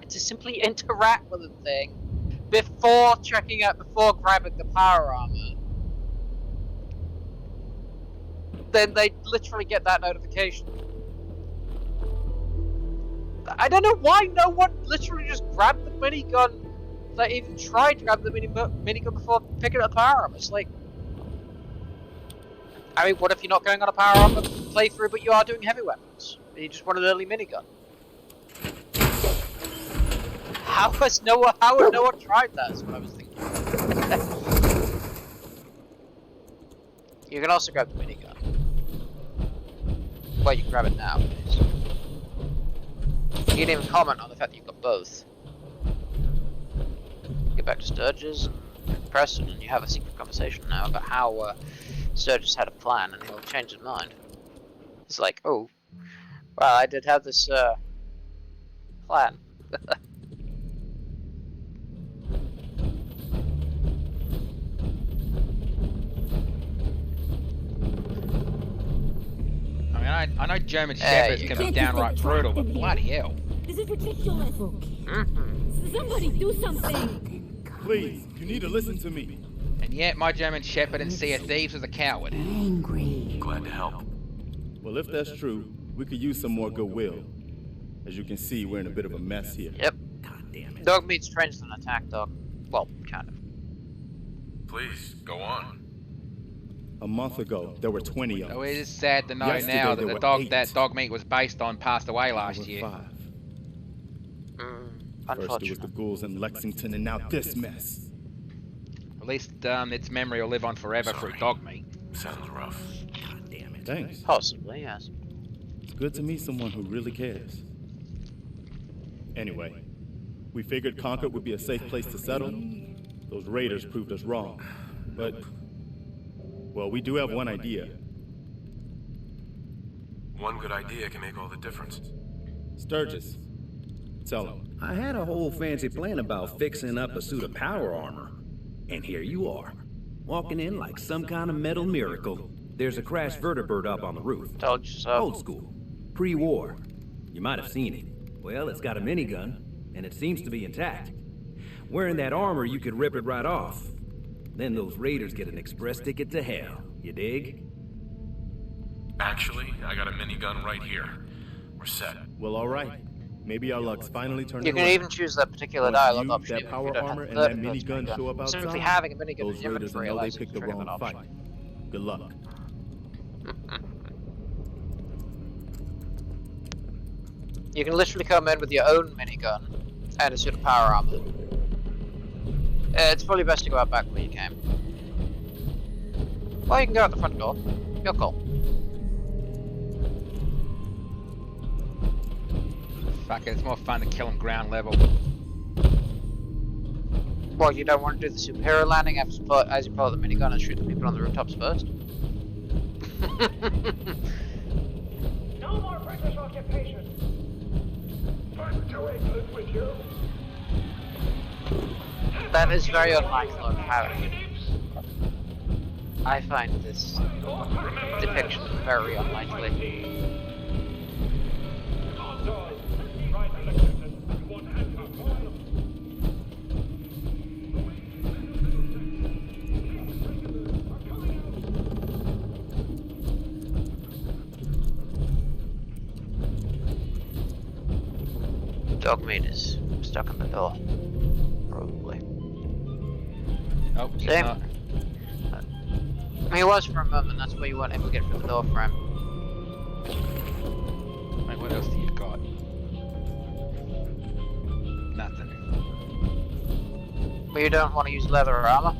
to simply interact with the thing before grabbing the power armor, then they literally get that notification. I don't know why no one literally just grabbed the minigun. They even tried to grab the minigun before picking up the power armor. It's like, I mean, what if you're not going on a power armor playthrough, but you are doing heavy weapons? You just want an early minigun. How would no one tried that? Is what I was thinking. You can also grab the minigun. Well, you can grab it now. You didn't even comment on the fact that you've got both. Get back to Sturges and Preston, and you have a secret conversation now about how Sturges had a plan, and he'll change his mind. It's like, oh, well, I did have this plan. I know German Shepherds can be downright brutal, but bloody hell. This is ridiculous. Somebody do something. Please, you need to listen to me. And yet, my German Shepherd in Sea of Thieves is a coward. Angry. Glad to help. Well, if that's true, we could use some more goodwill. As you can see, we're in a bit of a mess here. Yep. God damn it. Dogmeat's trained as an attack dog. Well, kind of. Please, go on. A month ago, there were 20 of us. So it is sad to know Yesterday, now there that the were dog 8. that Dogmeat was based on passed away last Over year. 5. First it was the ghouls in Lexington, and now this mess. At least its memory will live on forever through Dogmeat. Sounds rough. God damn it. Thanks. Possibly, yes. It's good to meet someone who really cares. Anyway, we figured Concord would be a safe place to settle. Those raiders proved us wrong. But, well, we do have one idea. One good idea can make all the difference. Sturges. Tell him. I had a whole fancy plan about fixing up a suit of power armor. And here you are, walking in like some kind of metal miracle. There's a crashed vertibird up on the roof. Told you so. Old school. Pre-war. You might have seen it. Well, it's got a minigun, and it seems to be intact. Wearing that armor, you could rip it right off. Then those raiders get an express ticket to hell. You dig? Actually, I got a minigun right here. We're set. Well, alright. Maybe our luck's finally turning You can around. even choose that particular Once dialogue you, option. that even if power you don't armor, have and that third-person minigun show up minigun. Simply outside, having a minigun in those your raiders will inventory know they allows you picked to the trigger that wrong fight. option. Good luck. You can literally come in with your own minigun and a suit of power armor. It's probably best to go out back where you came. Or you can go out the front door. Your call. Fuck it, it's more fun to kill them ground level. Well, you don't want to do the superhero landing as you pull out the minigun and shoot the people on the rooftops first? No more British occupation. Back to England with you. That is very unlikely, Lord Harry. I find this depiction very unlikely. Dogmeat is stuck in the door. Probably. Oh, he's Same. not. He was for a moment, that's where you weren't able to get through the door for him. Wait, what else do you got? Nothing. But you don't want to use leather or armor?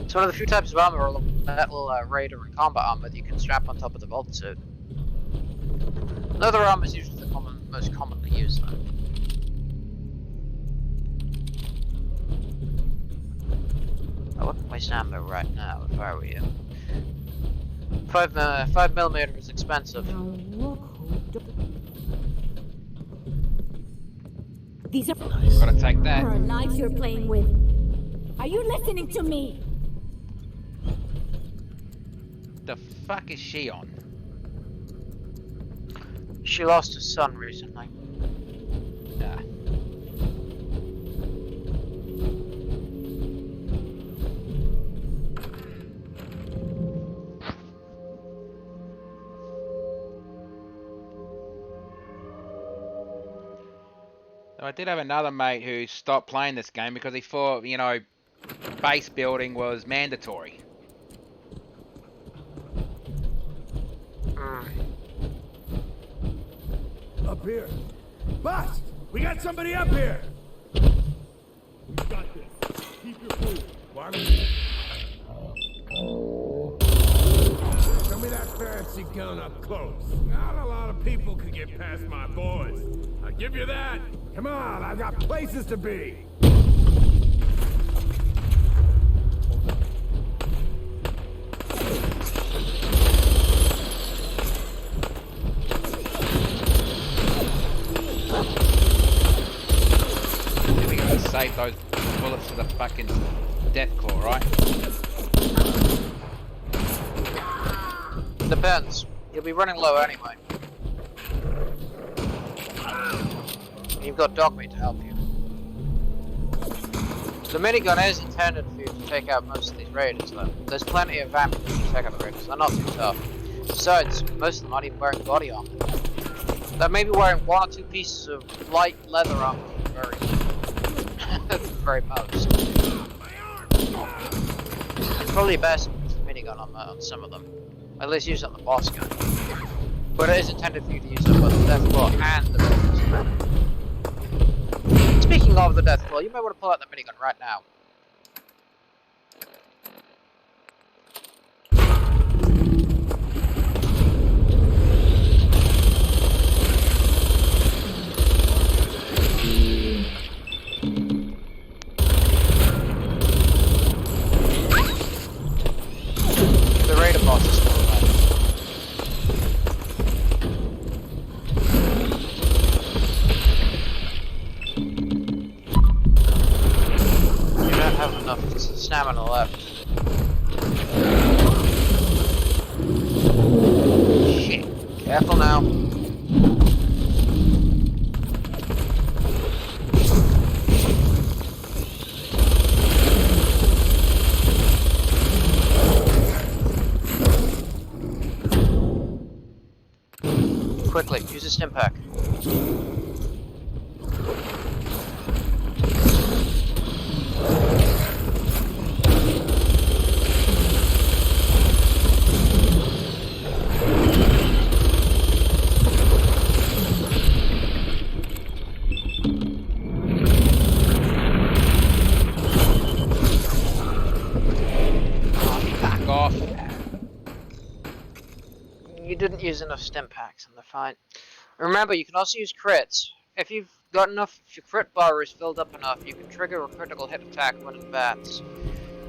It's one of the few types of armor, or metal, raider, and combat armor that you can strap on top of the vault suit. Leather armor is usually the most commonly used though. I wouldn't waste ammo right now if I were you. 5mm is expensive. These are Gotta take that. her lives you're playing with. Are you listening to me? The fuck is she on? She lost her son recently. Ah. I did have another mate who stopped playing this game because he thought, you know, base building was mandatory. Up here. Boss, we got somebody up here. You got this. Keep your cool. Show me that fancy gun up close. Not a lot of people could get past my boys. I'll give you that. Come on, I've got places to be. We gotta save those bullets for the fucking Deathclaw, right? Depends. You'll be running low anyway. You've got Dogmeat to help you. The minigun is intended for you to take out most of these raiders though. There's plenty of ammunition to take out the raiders. They're not too tough. Besides, most of them aren't even wearing body armor. They're maybe wearing 1 or 2 pieces of light leather armor at the very most. It's probably best to use the minigun on some of them. At least use it on the boss gun. But it is intended for you to use it on both the Deathclaw and the raiders. Speaking of the Deathclaw, you may want to pull out the minigun right now. The raider boss is still alive. You don't have enough stamina left. Shit. Careful now. Quickly, use a stim pack. Back off. You didn't use enough stim packs, and they're fine. Remember, you can also use crits. If you've got enough, if your crit bar is filled up enough, you can trigger a critical hit attack when advanced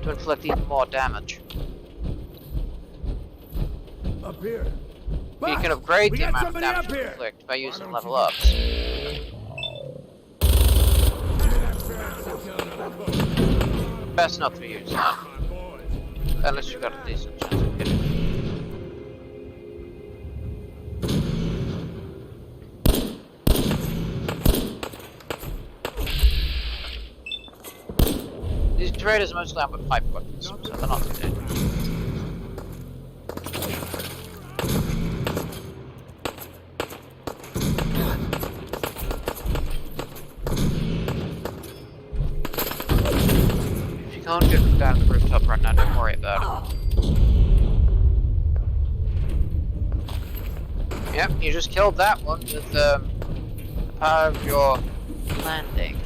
to inflict even more damage. Up here. You can upgrade the amount of damage you inflict by using level ups. Best not to use that. Unless you've got a decent chance of hitting. These raiders are mostly armed with pipe weapons, so they're not too dangerous. If you can't get down the rooftop right now, don't worry about it. Yep, you just killed that one with the power of your landing.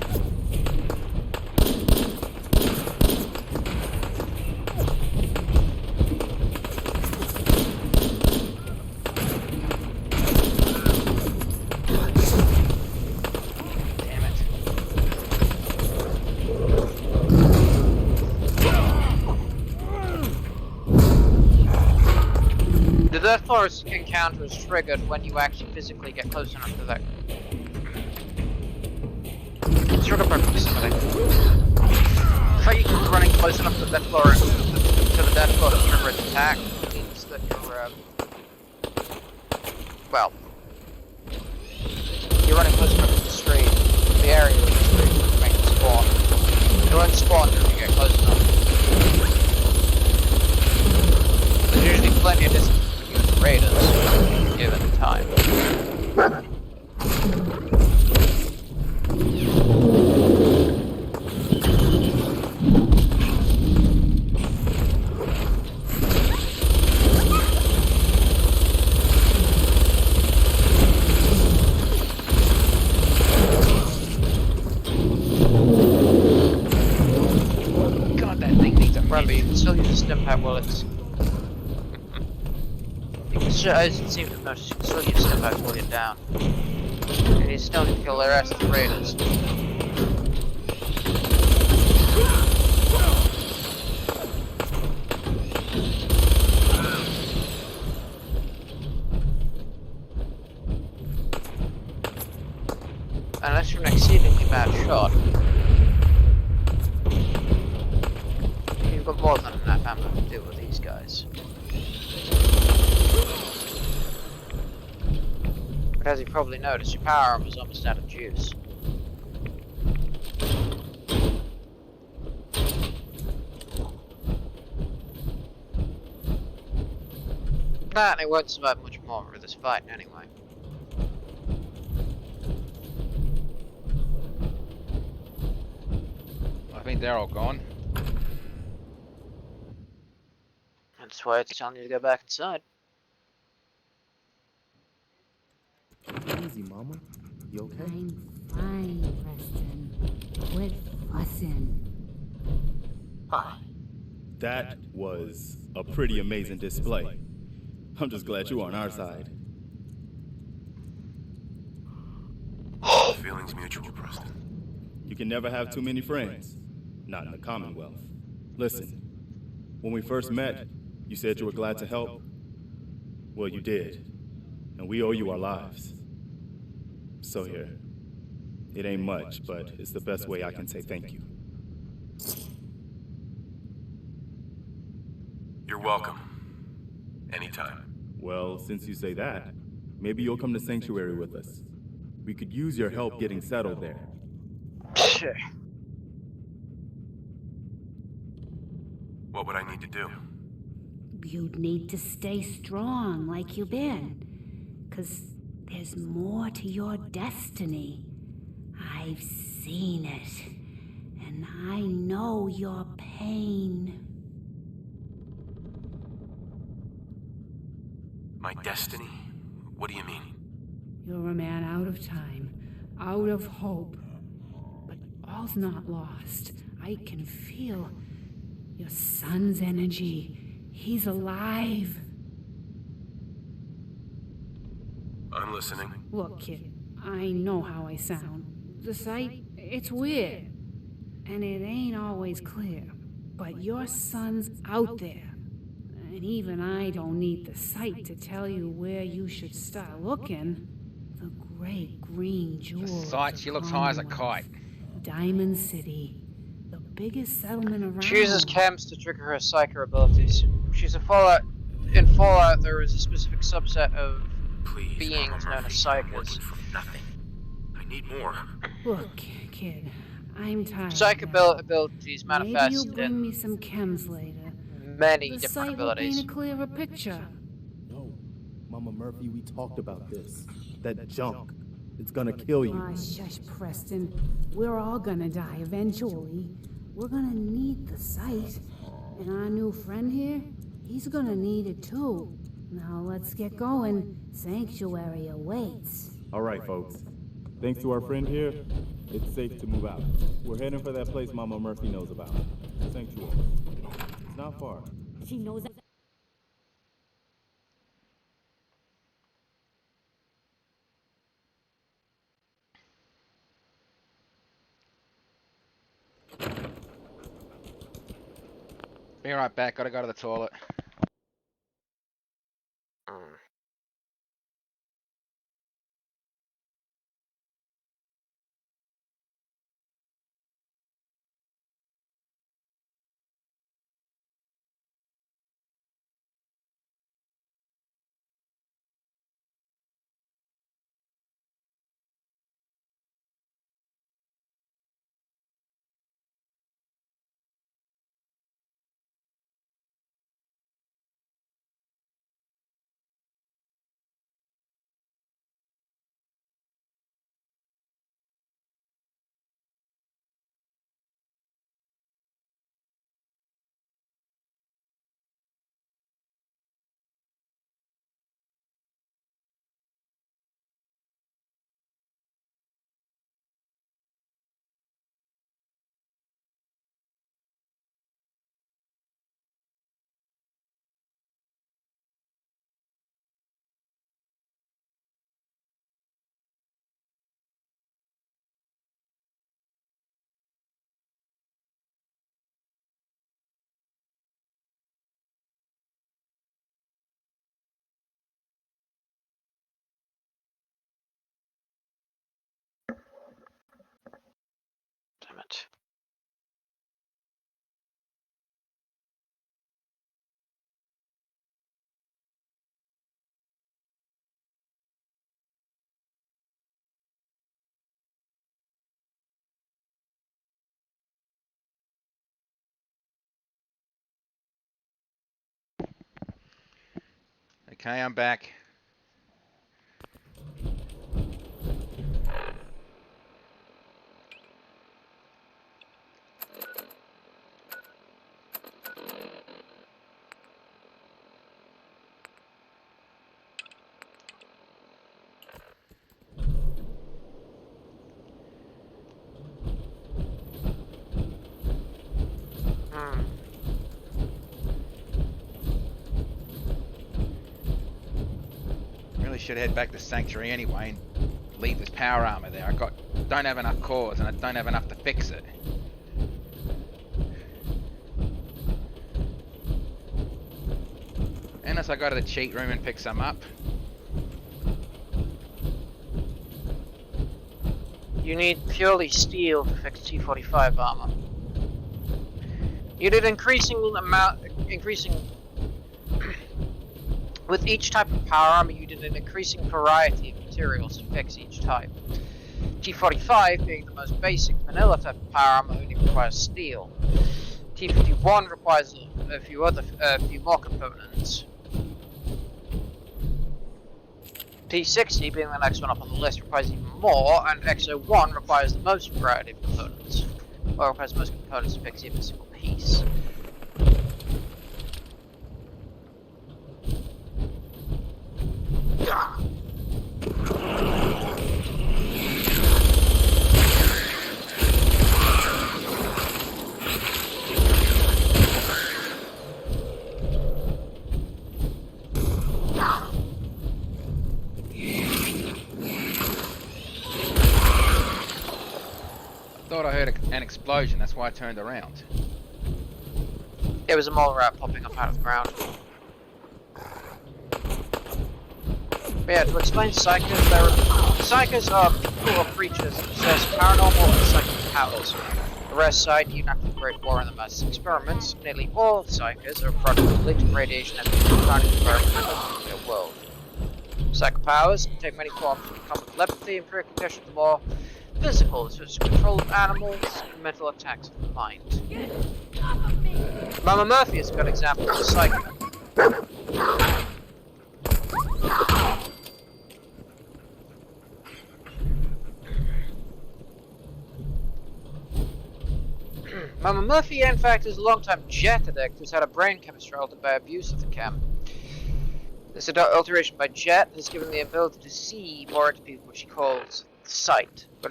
The Death Force encounter is triggered when you actually physically get close enough to that. It's triggered by proximity. The fact you can running close enough to the Death Floor to trigger its attack means that you're, well, you're running close enough to the street, the area of the street to make it spawn. It won't spawn until you get close enough. There's usually plenty of distance raiders, given time. God, that thing needs a run, but you can still use a stim pack while it's... As it seems to notice, you can still use stim packs while you're down. And you still need to kill the rest of the raiders. Unless you're an exceedingly bad shot. You've got more than enough ammo to deal with these guys. But as you probably noticed, your power armor is almost out of juice. That and it won't survive much more of this fight anyway. I think they're all gone. That's why it's telling you to go back inside. Easy, Mama. You okay? I'm fine, Preston. Quit fussing. Hi. That was a pretty amazing display. I'm just glad you're on our side. Feelings mutual, Preston. You can never have too many friends. Not in the Commonwealth. Listen, when we first met, you said you were glad to help. Well, you did. And we owe you our lives. So here. It ain't much, but it's the best way I can say thank you. You're welcome. Anytime. Well, since you say that, maybe you'll come to Sanctuary with us. We could use your help getting settled there. Sure. What would I need to do? You'd need to stay strong like you've been. 'Cause There's more to your destiny. I've seen it. And I know your pain. My destiny? What do you mean? You're a man out of time, out of hope. But all's not lost. I can feel your son's energy. He's alive. I'm listening. Look, kid, I know how I sound. The sight, it's weird. And it ain't always clear. But your son's out there. And even I don't need the sight to tell you where you should start looking. The great green jewel. The sight, she looks high as a kite. Diamond City. The biggest settlement around. She uses chems to trigger her psycho abilities. She's a Fallout. In Fallout, there is a specific subset of beings known as psychers. Nothing. I need more. Look, kid, I'm tired. Psych abilities Maybe manifest you'll bring in me some chems later. many The different sight will abilities. paint a clearer picture. No. Mama Murphy, we talked about this. That junk. It's gonna kill you. Ah, shush, Preston. We're all gonna die eventually. We're gonna need the sight. And our new friend here, he's gonna need it too. Now let's get going. Sanctuary awaits. All right, folks. Thanks to our friend here, it's safe to move out. We're heading for that place Mama Murphy knows about. Sanctuary. It's not far. She knows that. Be right back, gotta go to the toilet. Damn it. Okay, I'm back. Really should head back to Sanctuary anyway and leave this power armor there. Don't have enough cores and I don't have enough to fix it. Unless I go to the cheat room and pick some up. You need purely steel to fix T-45 armor. You need increasing with each type of power armor, you did an increasing variety of materials to fix each type. T-45, being the most basic vanilla type of power armor, only requires steel. T-51 requires a few more components. P60, being the next one up on the list, requires even more, and XO1 requires the most variety of components. Well, it requires the most components to fix even a single piece. Thought I heard an explosion, that's why I turned around. It was a mole rat popping up out of the ground. But yeah, to explain psychos, psychos are people or creatures that possess paranormal and psychic powers. The rare side, even after the Great War and the mass experiments, nearly all psychos are a product of latent radiation and found in the environment of the nuclear world. Psychic powers can take many forms, from common telepathy and pre conditions to more physical, such as control of animals and mental attacks of the mind. Mama Murphy is a good example of a psychic. Mama Murphy, in fact, is a long-time jet addict who's had a brain chemistry altered by abuse of the chem. This alteration by Jet has given the ability to see more into people, which she calls sight, but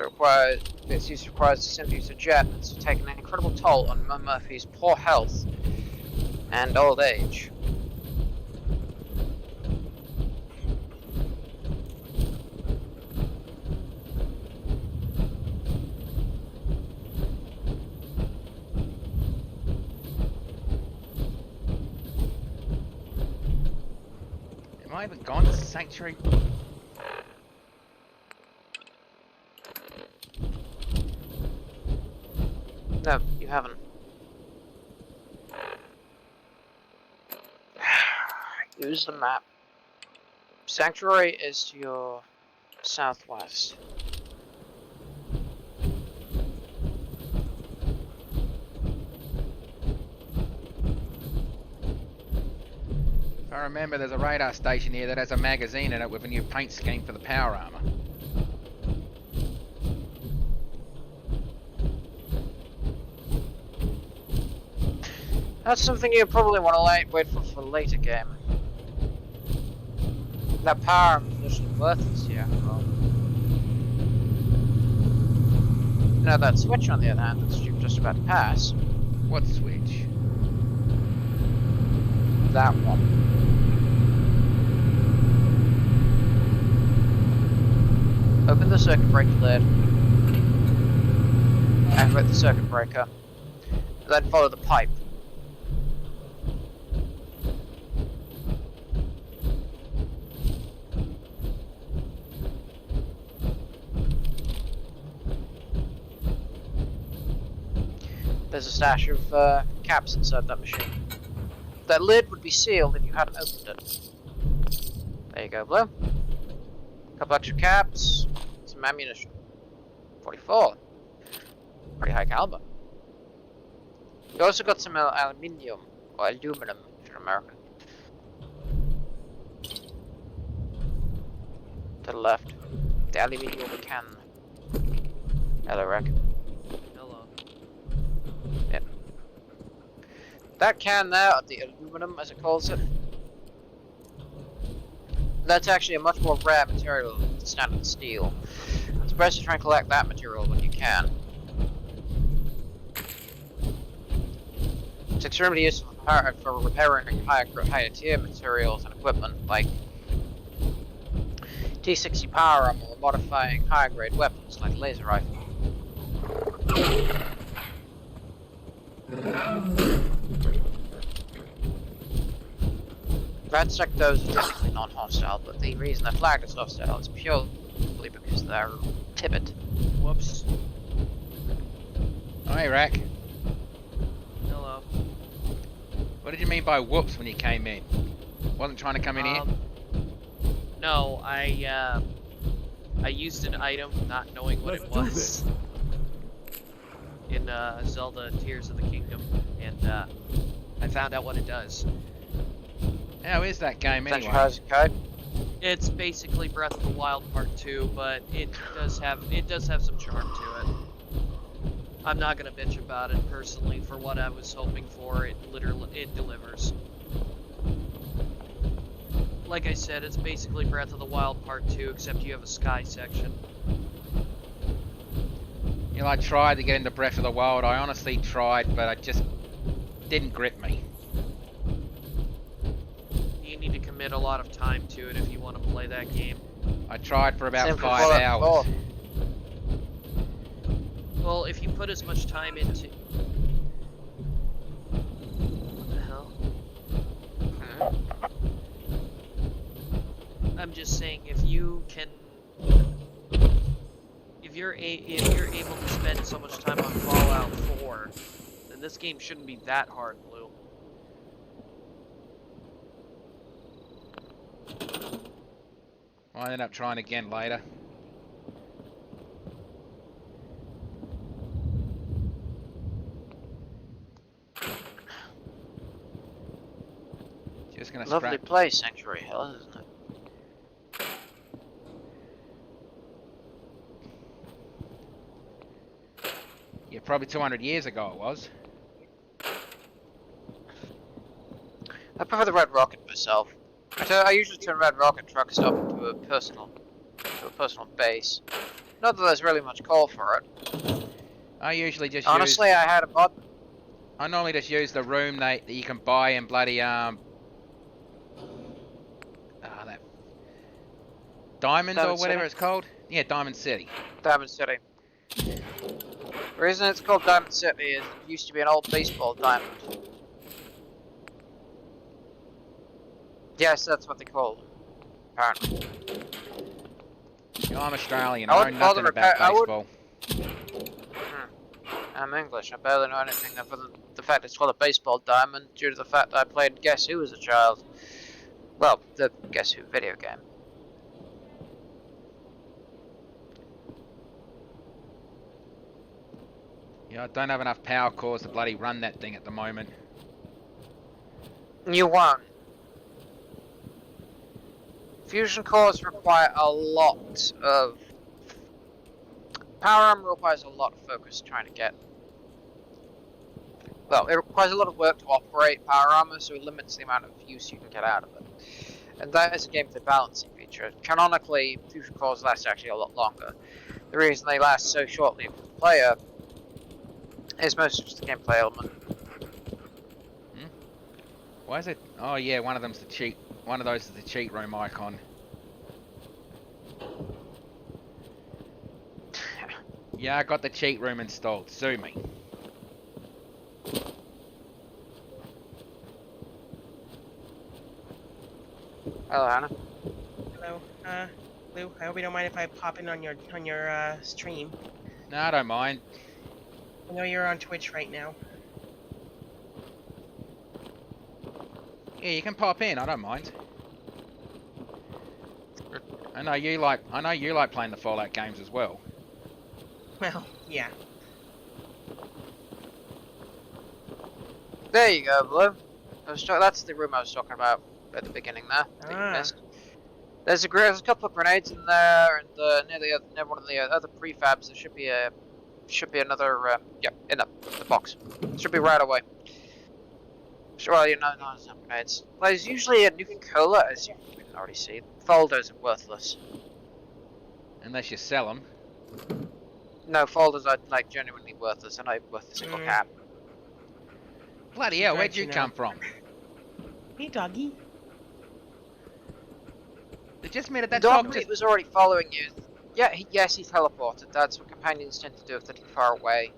its use requires the simple use of Jet, and it's taken an incredible toll on Mama Murphy's poor health and old age. Am I even gone to Sanctuary? No, you haven't. Use the map. Sanctuary is to your southwest. If I remember, there's a radar station here that has a magazine in it with a new paint scheme for the power armor. That's something you probably want to wait for a later game. That power armor is just worthless here, after all. Now that switch, on the other hand, that you're just about to pass. What switch? That one. Open the circuit breaker lid. Activate the circuit breaker. And then follow the pipe. There's a stash of caps inside that machine. That lid would be sealed if you hadn't opened it. There you go, Blue. Couple extra caps, some ammunition. 44. Pretty high caliber. You also got some aluminium, or aluminum if you're American. To the left. The aluminium can. Hello, Rick. Hello. Yep. That can there, the aluminum as it calls it, that's actually a much more rare material than standard steel. It's best to try and collect that material when you can. It's extremely useful for repairing higher tier materials and equipment like T60 power armor or modifying higher grade weapons like laser rifle. Red sectors are technically non-hostile, but the reason they're flagged as hostile is purely because they're timid. Whoops. Oh, hey, Rack. Hello. What did you mean by whoops when you came in? Wasn't trying to come in here? No, I used an item not knowing what it was in Zelda Tears of the Kingdom, and I found out what it does. How is that game anyway? Code? It's basically Breath of the Wild Part 2, but it does have some charm to it. I'm not gonna bitch about it personally. For what I was hoping for, it delivers. Like I said, it's basically Breath of the Wild Part 2, except you have a sky section. You know, I tried to get into Breath of the Wild. I honestly tried, but it just didn't grip me. You need to commit a lot of time to it if you want to play that game. I tried for about 5 hours. Well, if you put as much time into... What the hell? I'm just saying, if you can... If you're able to spend so much time on Fallout 4, then this game shouldn't be that hard, Blue. I ended up trying again later. Just gonna Lovely place, Sanctuary Hill, isn't it? Yeah, probably 200 years ago it was. I prefer the Red Rocket myself. I usually turn Red Rocket trucks up into a personal base. Not that there's really much call for it. I usually just honestly, I had a mod. I normally just use the room that you can buy in bloody that Diamond or whatever it's called. Yeah, Diamond City. Diamond City. The reason it's called Diamond City is it used to be an old baseball diamond. Yes, that's what they call it, apparently. You know, I'm Australian, I know nothing about baseball. I'm English, I barely know anything other than the fact it's called a baseball diamond due to the fact that I played Guess Who as a child. Well, the Guess Who video game. Yeah, I don't have enough power cores to bloody run that thing at the moment. You won't. Fusion cores require a lot of... Power armor requires a lot of focus trying to get... Well, it requires a lot of work to operate power armor, so it limits the amount of use you can get out of it. And that is a game with a balancing feature. Canonically, fusion cores last actually a lot longer. The reason they last so shortly for the player is mostly just the gameplay element. Why is it? Oh yeah, one of them's the cheat. One of those is the cheat room icon. Yeah, I got the cheat room installed. Sue me. Hello, Hannah. Hello. Lou, I hope you don't mind if I pop in on your stream. No, I don't mind. I know you're on Twitch right now. Yeah, you can pop in. I don't mind. I know you like playing the Fallout games as well. Well, yeah. There you go, Blue. That's the room I was talking about at the beginning there. That you missed. There's a couple of grenades in there, and near one of the other prefabs there should be another. Yep, in the box. Should be right away. Well, you know, no, it's not grenades. Well, there's usually a Nuka-Cola, as you can already see. Folders are worthless. Unless you sell them. No, folders are like genuinely worthless. They're not worth a single cap. Bloody hell, where'd you come from? Hey, doggy. They just made it that the dog just... was already following you. Yeah, yes, he teleported. That's what companions tend to do if they're too far away.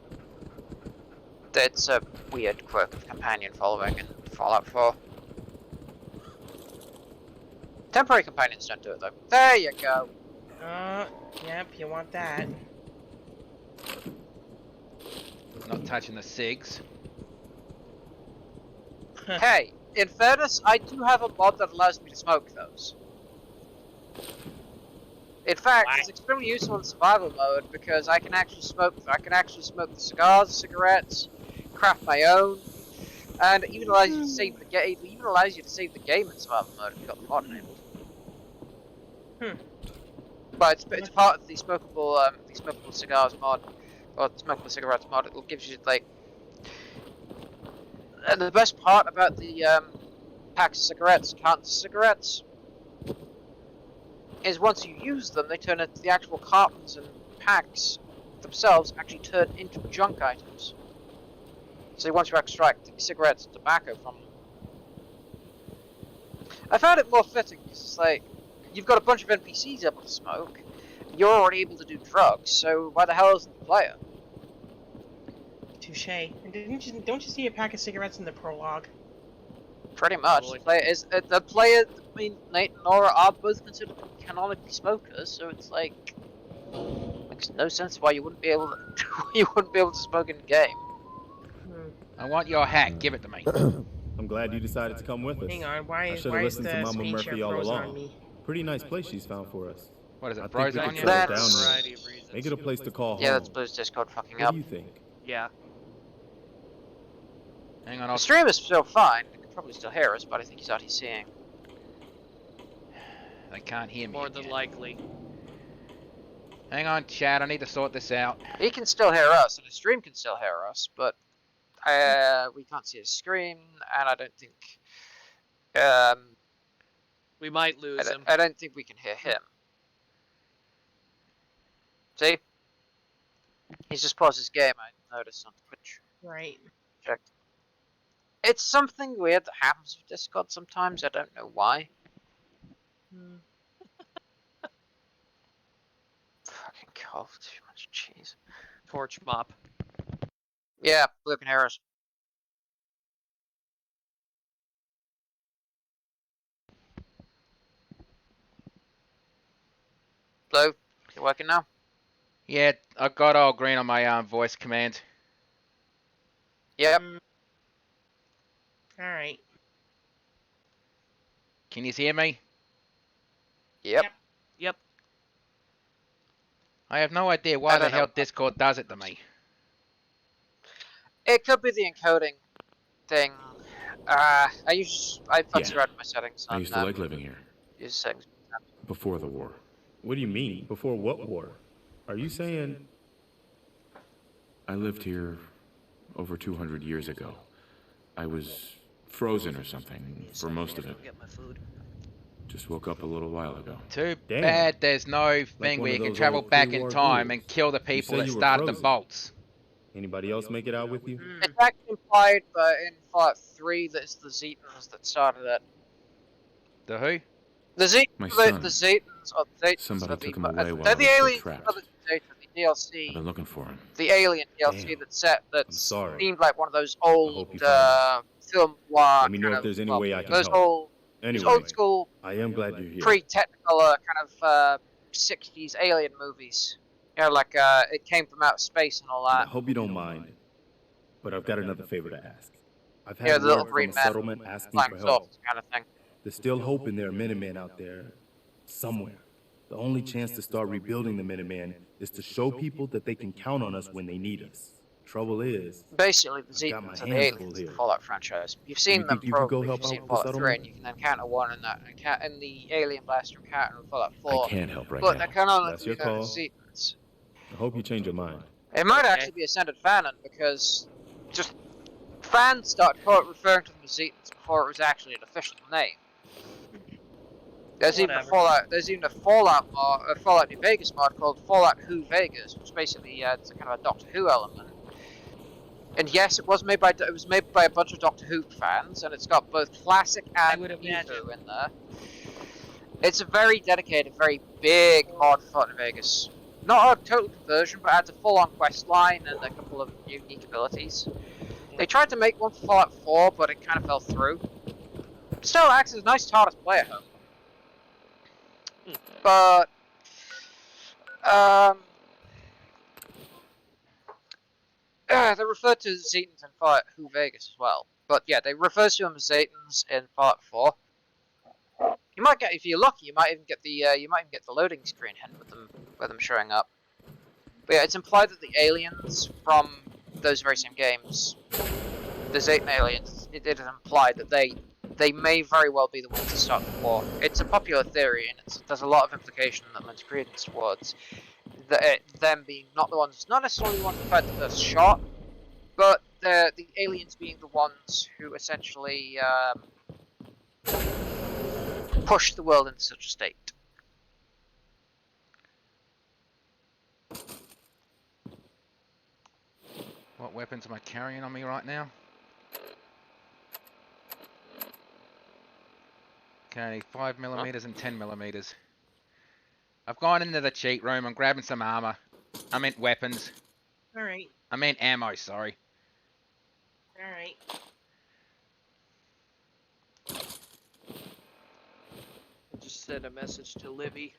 That's a weird quirk of companion following in Fallout 4. Temporary companions don't do it though. There you go. Yep, you want that. Not touching the SIGs. Hey, in fairness, I do have a mod that allows me to smoke those. In fact, it's extremely useful in survival mode because I can actually smoke. I can actually smoke the cigars, cigarettes, craft my own, and it even allows you to save the game. It even allows you to save the game in survival mode if you've got the mod enabled. But it's part of the smokable cigars mod, or the smokable cigarettes mod. It gives you like, and the best part about the packs of cigarettes, cartons of cigarettes, is once you use them, they turn into the actual cartons and packs themselves actually turn into junk items. So once you extract the cigarettes and tobacco from them, I found it more fitting because it's like you've got a bunch of NPCs able to smoke. You're already able to do drugs, so why the hell isn't the player? Touche. And don't you see a pack of cigarettes in the prologue? Pretty much. The player, I mean, Nate and Nora are both considered canonically smokers, so it's like makes no sense why you wouldn't be able to smoke in game. I want your hat. Give it to me. I'm glad you decided to come with us. Hang on, I should have listened to Mama Murphy all along. Pretty nice place she's found for us. What is it, I Bros think we on could you? settle That's- down Variety here. of reasons. Make it a place to call Yeah, home. that's Blue's Discord fucking What up. do you think? Yeah. Hang on, The I'll... stream is still fine. They can probably still hear us, but I think he's already seeing. They can't hear me. More than again. likely. Hang on, Chad. I need to sort this out. He can still hear us, and the stream can still hear us, but we can't see his screen, and I don't think We might lose him. I don't think we can hear him. See? He's just paused his game, I noticed on Twitch. Right. Checked. It's something weird that happens with Discord sometimes, I don't know why. Fucking cough, too much cheese. Torch mop. Yeah, Blue can hear us. Blue, you working now? Yeah, I got all green on my voice command. Yep. Alright. Can you hear me? Yep. Yep. I have no idea I why the don't know. hell Discord does it to me. It could be the encoding thing. I fucked Yeah. around with my settings I on used to like living here. use settings. Before the war. What do you mean? Before what war? Are you saying... I lived here over 200 years ago. I was frozen or something for most of it. Get my food. Just woke up a little while ago. Too Damn. bad there's no thing one where of you can those travel old back in pre-war time rules. and kill the You people said that you were started the frozen. bolts. Anybody else make it out with you? It's actually implied in Fallout 3 that it's the Zetans that started it. The who? The Zetans, My the son. Zetans, or the Zetans Somebody are the, took him away while they're I the was still aliens, trapped. not the Zetans, the I've DLC, been looking for him. the Alien DLC Damn. that sorry. seemed like one of those hope old you find film noir Let me know kind if of, there's any well, way I can those help. old, those Anyway, old school I am glad you're here. pre-Technicolor kind of 60s alien movies. You know, like it came from outer space and all I that. hope you don't mind, but I've got another favor to ask. I've Yeah, had the little word from green a man settlement asking flying for help. saucers kind of thing. There's still hope in there are Minutemen out there somewhere. The only chance to start rebuilding the Minutemen is to show people that they can count on us when they need us. Trouble is, Basically, the got my Zetans are the hands aliens full of the here. Fallout franchise. You've seen You them think you could go probably. help You've seen out with the Fallout 3, and settlement? you can encounter one in the Alien Blaster encounter in Fallout 4. I can't help right But now. they're kind That's of your call. Zetans. I hope you change your mind. It might actually be Ascended Fanon because just fans started referring to them as Zetans before it was actually an official name. There's even a Fallout mod, a Fallout New Vegas mod called Fallout Who Vegas, which basically it's a kind of a Doctor Who element. And yes, it was made by a bunch of Doctor Who fans, and it's got both classic and new Who in there. It's a very dedicated, very big mod for Fallout New Vegas. Not a total conversion, but adds a full-on quest line and a couple of unique abilities. They tried to make one for Fallout 4, but it kind of fell through. Still acts as a nice TARDIS player home. But they refer to Zetans in Fallout Who Vegas as well. But yeah, they refer to them as Zetans in Fallout 4. You might get, if you're lucky, you might even get the loading screen hint with them showing up. But yeah, it's implied that the aliens from those very same games, the Zetan aliens, it is implied that they may very well be the ones to start the war. It's a popular theory, and there's a lot of implication that lends credence towards them being not the ones, not necessarily the ones who fired the first shot, but the aliens being the ones who essentially pushed the world into such a state. What weapons am I carrying on me right now? Okay, 5mm and 10mm. I've gone into the cheat room. I'm grabbing some armor. I meant weapons. Alright. I meant ammo, sorry. Alright. I just sent a message to Livy.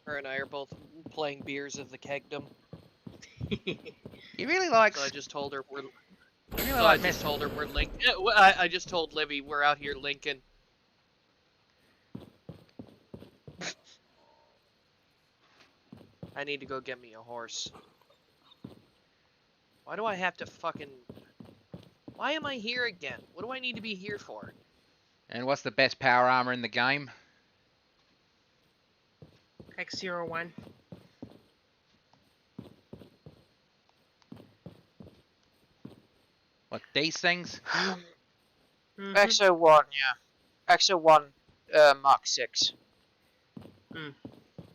Her and I are both playing Beers of the Kegdom. You really like... So I just told her we're... You really like I just told her we're Lincoln. I just told Livy we're out here Lincoln. I need to go get me a horse. Why do I have to fucking... Why am I here again? What do I need to be here for? And what's the best power armor in the game? X01. What, these things? XO1, yeah. XO1 Mark 6.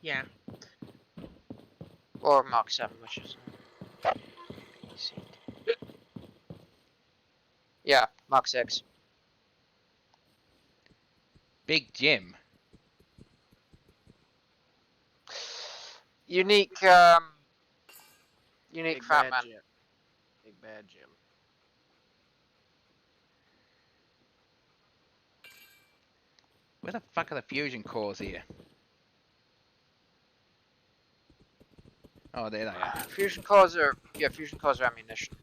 Yeah. Or Mark 7, which is... Yeah, Mark 6. Big Jim. Unique, unique Big fat bad man. Jim. Big bad Jim. Where the fuck are the fusion cores here? Oh, there they are. Fusion cores are, yeah, fusion cores are ammunition.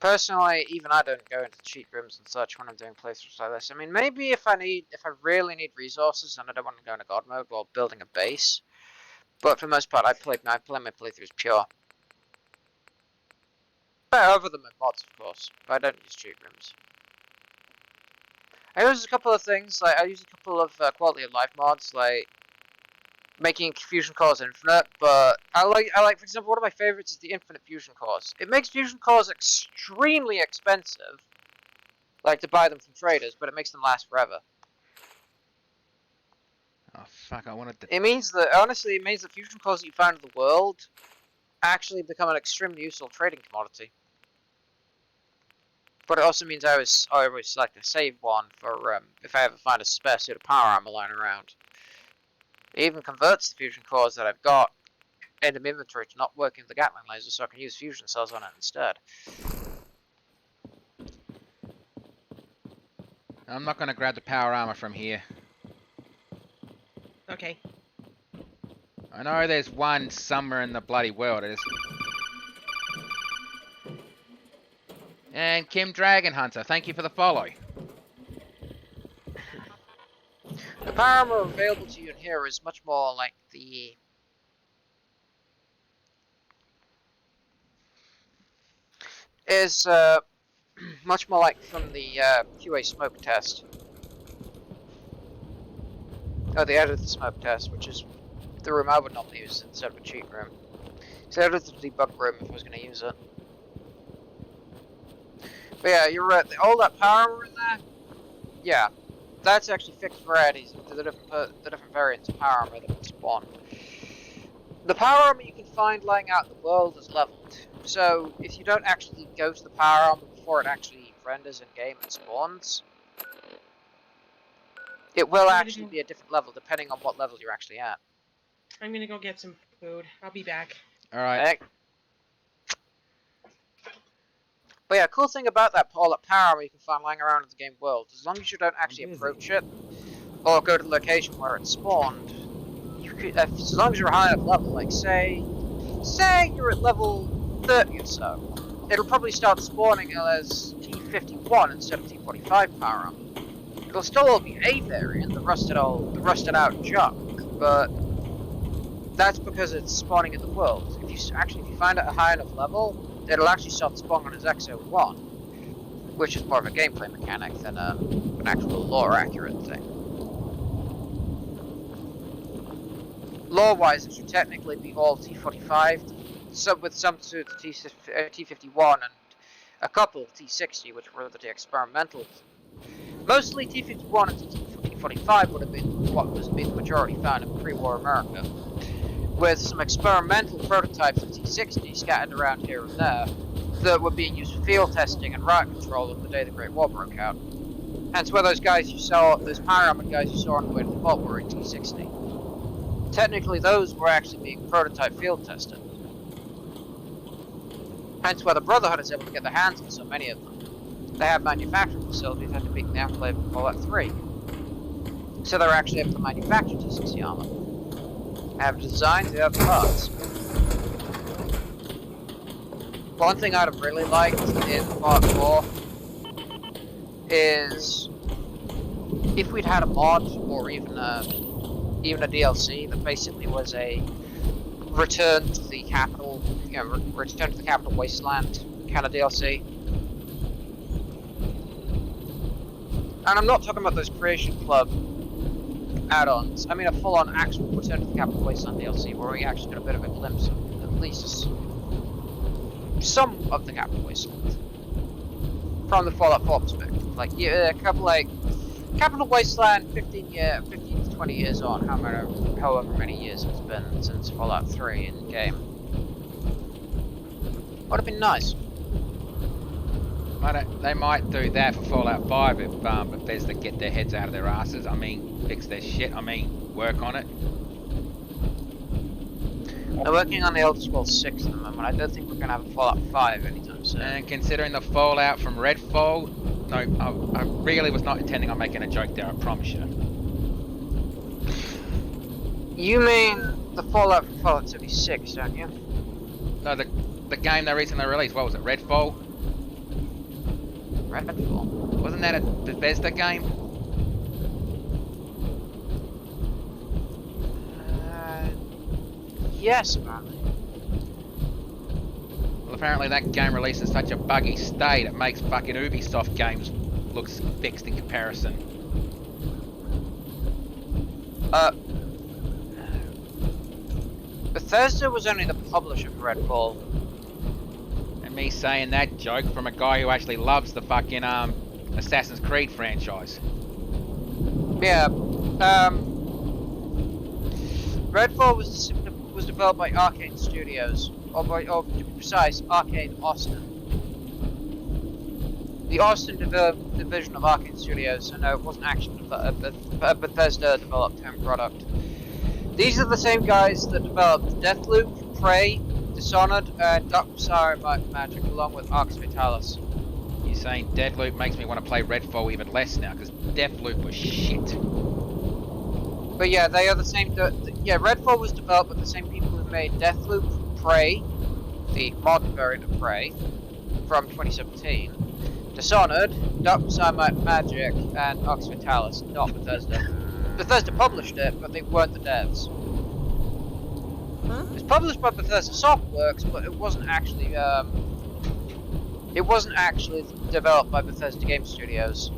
Personally, even I don't go into cheat rooms and such when I'm doing playthroughs like this. I mean, maybe if I really need resources and I don't want to go into God mode while building a base. But for the most part, I play my playthroughs pure. But other than my mods, of course. But I don't use cheat rooms. I use a couple of things, like I use a couple of quality of life mods, like making fusion cores infinite, but I like, for example, one of my favorites is the infinite fusion cores. It makes fusion cores extremely expensive, like to buy them from traders, but it makes them last forever. Oh fuck, I wanted to... It means that, honestly, it means that fusion cores that you find in the world actually become an extremely useful trading commodity. But it also means I always like to save one for if I ever find a spare suit of power armor lying around. It even converts the fusion cores that I've got into my inventory to not working with the Gatling laser, so I can use fusion cells on it instead. I'm not gonna grab the power armor from here. Okay. I know there's one somewhere in the bloody world. It is. And Kim Dragon Hunter, thank you for the follow. The power armor available to you in here is much more like the... is much more like from the QA smoke test. Oh, the editor smoke test, which is the room I would normally use instead of a cheat room. So I edited the debug room if I was going to use it. But yeah, you're right. All that power armor in there, yeah, that's actually fixed varieties of the different variants of power armor that will spawn. The power armor you can find lying out in the world is leveled. So if you don't actually go to the power armor before it actually renders in game and spawns, it will actually be a different level depending on what level you're actually at. I'm gonna go get some food. I'll be back. Alright. But yeah, cool thing about all that power armor you can find lying around in the game world, as long as you don't actually approach it, or go to the location where it's spawned, you could, as long as you're a high enough level, like say you're at level 30 or so, it'll probably start spawning as T51 instead of T45 power armor. It'll still be A variant, the rusted out junk, but that's because it's spawning in the world. If you find it at a high enough level, it'll actually start spawning as XO1. which is more of a gameplay mechanic than an actual lore-accurate thing. Lore-wise, it should technically be all T45, with some to T51 and a couple T60, which were the experimental. Mostly T51 and T45 would have been what was the majority found in pre-war America, with some experimental prototypes of T60 scattered around here and there that were being used for field testing and riot control on the day the Great War broke out. Hence where those guys you saw, those power armored guys you saw on the way to the vault were in T60. Technically those were actually being prototype field tested. Hence why the Brotherhood is able to get their hands on so many of them. They have manufacturing facilities that have beat the Enclave of Fallout 3. So they're actually able to manufacture T60 armor. They have designs, they have parts. One thing I'd have really liked in Part 4 is if we'd had a mod or even a DLC that basically was a return to the capital, return to the capital wasteland kind of DLC. And I'm not talking about those Creation Club add-ons. I mean a full-on actual return to the capital wasteland DLC where we actually got a bit of a glimpse of at least some of the capital wasteland from the Fallout 4 perspective. Like a couple like Capital Wasteland 15 to 20 years on, however many years it's been since Fallout 3 in the game. Would have been nice. They might do that for Fallout 5 if Bethesda get their heads out of their asses. I mean, fix their shit. I mean, work on it. They're working on the Elder Scrolls 6 at the moment. I don't think we're going to have a Fallout 5 anytime soon. And considering the fallout from Redfall, no, I really was not intending on making a joke there, I promise you. You mean the fallout from Fallout 76, don't you? No, the game they recently released, what was it, Redfall? Redfall? Wasn't that a Bethesda game? Yes, apparently. Well, apparently that game released in such a buggy state, it makes fucking Ubisoft games look fixed in comparison. Bethesda was only the publisher for Redfall. And me saying that joke from a guy who actually loves the fucking Assassin's Creed franchise. Yeah. Redfall was developed by Arcane Studios, or to be precise, Arcane Austin. The Austin division of Arcane Studios, and no, it wasn't actually a Bethesda developed home product. These are the same guys that developed Deathloop, Prey, Dishonored, and Dark Messiah Magic, along with Arx Vitalis. You're saying Deathloop makes me want to play Redfall even less now, because Deathloop was shit. But yeah, they are the same. Redfall was developed with the same people who made Deathloop, Prey, the modern variant of Prey, from 2017. Dishonored, Dark Messiah Magic, and Arx Vitalis, not Bethesda. Bethesda published it, but they weren't the devs. Huh? It's published by Bethesda Softworks, but it wasn't actually developed by Bethesda Game Studios.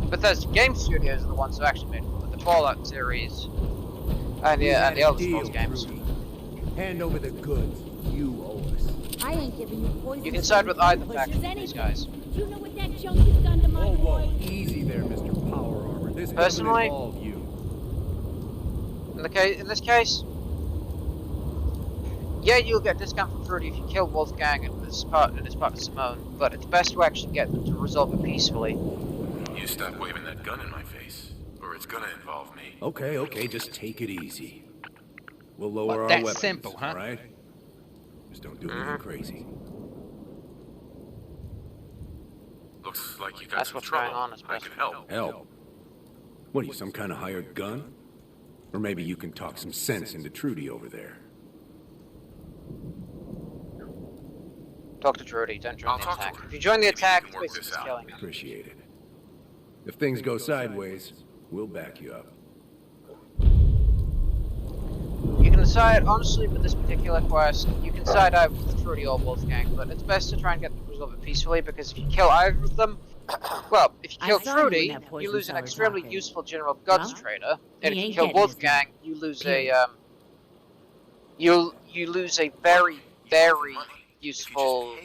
Bethesda Game Studios are the ones who actually made the Fallout series and the Elder Scrolls games. Hand over the goods. You owe us. I ain't giving you poison. You can side with either faction of these guys. You know what that junk has done to my boy? Easy there, Mr. Power Armor. This Personally, doesn't involve you. In this case, yeah, you'll get a discount from Fruity if you kill Wolfgang and his partner Simone, but it's best to actually get them to resolve it peacefully. You stop waving that gun in my face, or it's gonna involve me. Okay, just take it easy. We'll lower our that's weapons, simple, huh? Right? Just don't do anything crazy. Looks like you got That's some what's trouble. going on, I can help. Help? What are you, some kind of hired gun? Or maybe you can talk some sense into Trudy over there. Talk to Trudy, don't join the attack. If you join the attack, it's basically just killing him. Appreciate it. If things go sideways, we'll back you up. You can decide, honestly, with this particular quest, you can side out with Trudy or Wolfgang, but it's best to try and get them to resolve it peacefully, because if you kill either of them, Well, if you I kill saw you in Trudy, that poison you lose an cellar extremely talking. useful General Guns Well, trader, and he if you ain't kill getting his Wolfgang, due. you lose Period. you lose a very useful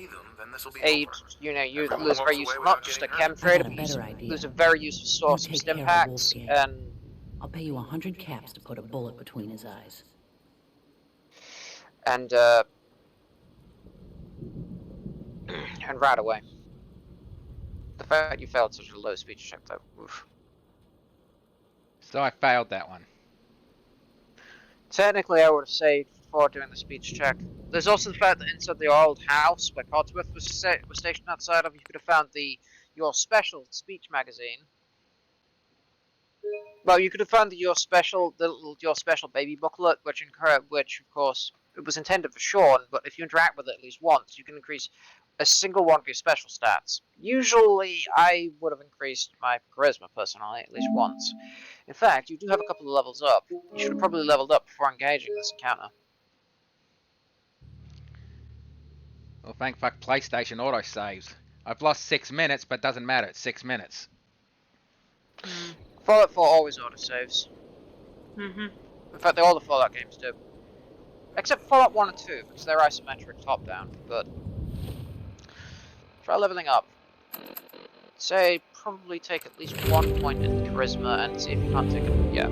aid. You know, you lose very useful, not just a chem trader, got a but better idea. lose a very useful source of take stim care of packs Wolfgang. and I'll pay you 100 caps to put a bullet between his eyes. and right away. The fact you failed such a low speech check, though. Oof. So I failed that one. Technically, I would have saved before doing the speech check. There's also the fact that inside the old house where Codsworth was stationed outside of, you could have found Your Special speech magazine. Well, you could have found Your Special baby booklet, which of course it was intended for Sean, but if you interact with it at least once, you can increase a single one of your special stats. Usually, I would have increased my charisma personally at least once. In fact, you do have a couple of levels up. You should have probably leveled up before engaging this encounter. Well, thank fuck PlayStation autosaves. I've lost 6 minutes, but doesn't matter. It's 6 minutes. Fallout 4 always autosaves. In fact, all the Fallout games do. Except Fallout 1 and 2, because they're isometric top-down, but... Try leveling up. Say, probably take at least 1 point in Charisma and see if you can't take it. Yeah.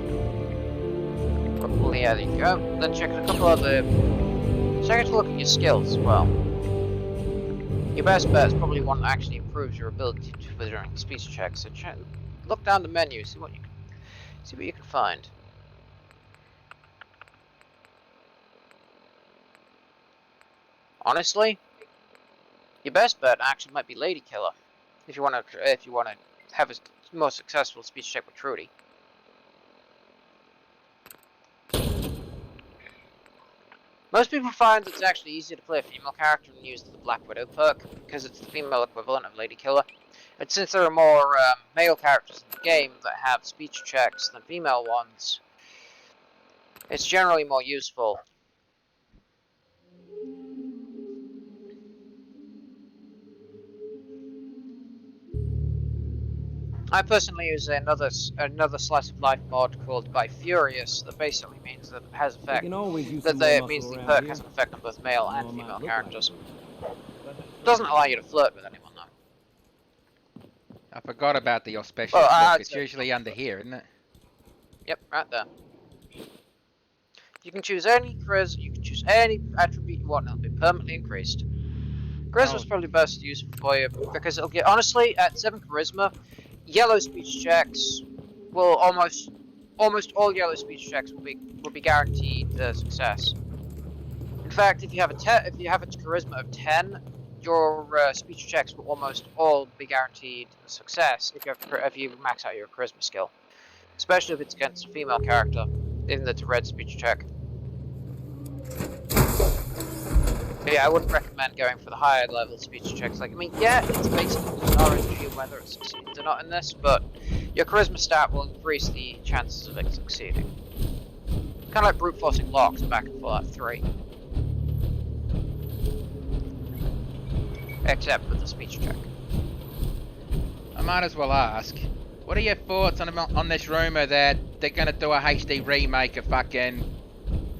Probably, yeah, there you go. Then check a couple other... Check a look at your skills as well. Your best bet is probably one that actually improves your ability to during speech checks. So look down the menu, see what you can find. Honestly, your best bet actually might be Lady Killer, if you want to have a more successful speech check with Trudy. Most people find it's actually easier to play a female character and use the Black Widow perk, because it's the female equivalent of Lady Killer. And since there are more male characters in the game that have speech checks than female ones, it's generally more useful. I personally use another slice of life mod called By Furious that basically means that it has effect. It means the perk has an effect on both male and female characters. Doesn't allow you to flirt with anyone though. I forgot about Your Special Well, book. It's usually under here, isn't it? Yep, right there. You can choose any attribute you want, and it'll be permanently increased. Charisma's probably best used for you because it'll get honestly at 7 charisma. Yellow speech checks will almost all yellow speech checks will be guaranteed success. In fact, if you have a charisma of 10, your speech checks will almost all be guaranteed success if you max out your charisma skill, especially if it's against a female character in the red speech check. But yeah, I wouldn't recommend going for the higher level speech checks. Like, I mean, yeah, it's basically RNG whether it succeeds or not in this, but your charisma stat will increase the chances of it succeeding. Kind of like brute forcing locks back in Fallout 3. Except with the speech check. I might as well ask, what are your thoughts on this rumor that they're gonna do a HD remake of fucking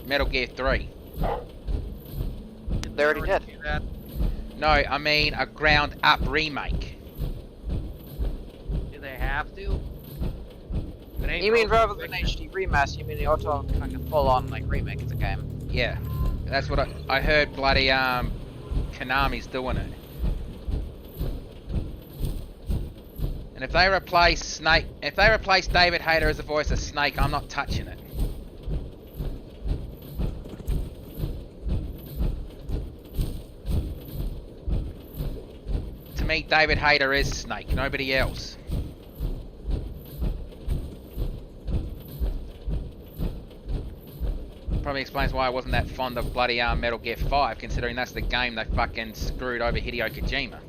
Metal Gear 3? They already did. No, I mean a ground up remake. Do they have to? You mean rather than HD remaster, you mean the auto kind of full on like remake of the game? Yeah, that's what I heard. Bloody Konami's doing it. And if they replace David Hayter as the voice of Snake, I'm not touching it. To me, David Hayter is Snake, nobody else. Probably explains why I wasn't that fond of bloody Metal Gear 5, considering that's the game they fucking screwed over Hideo Kojima.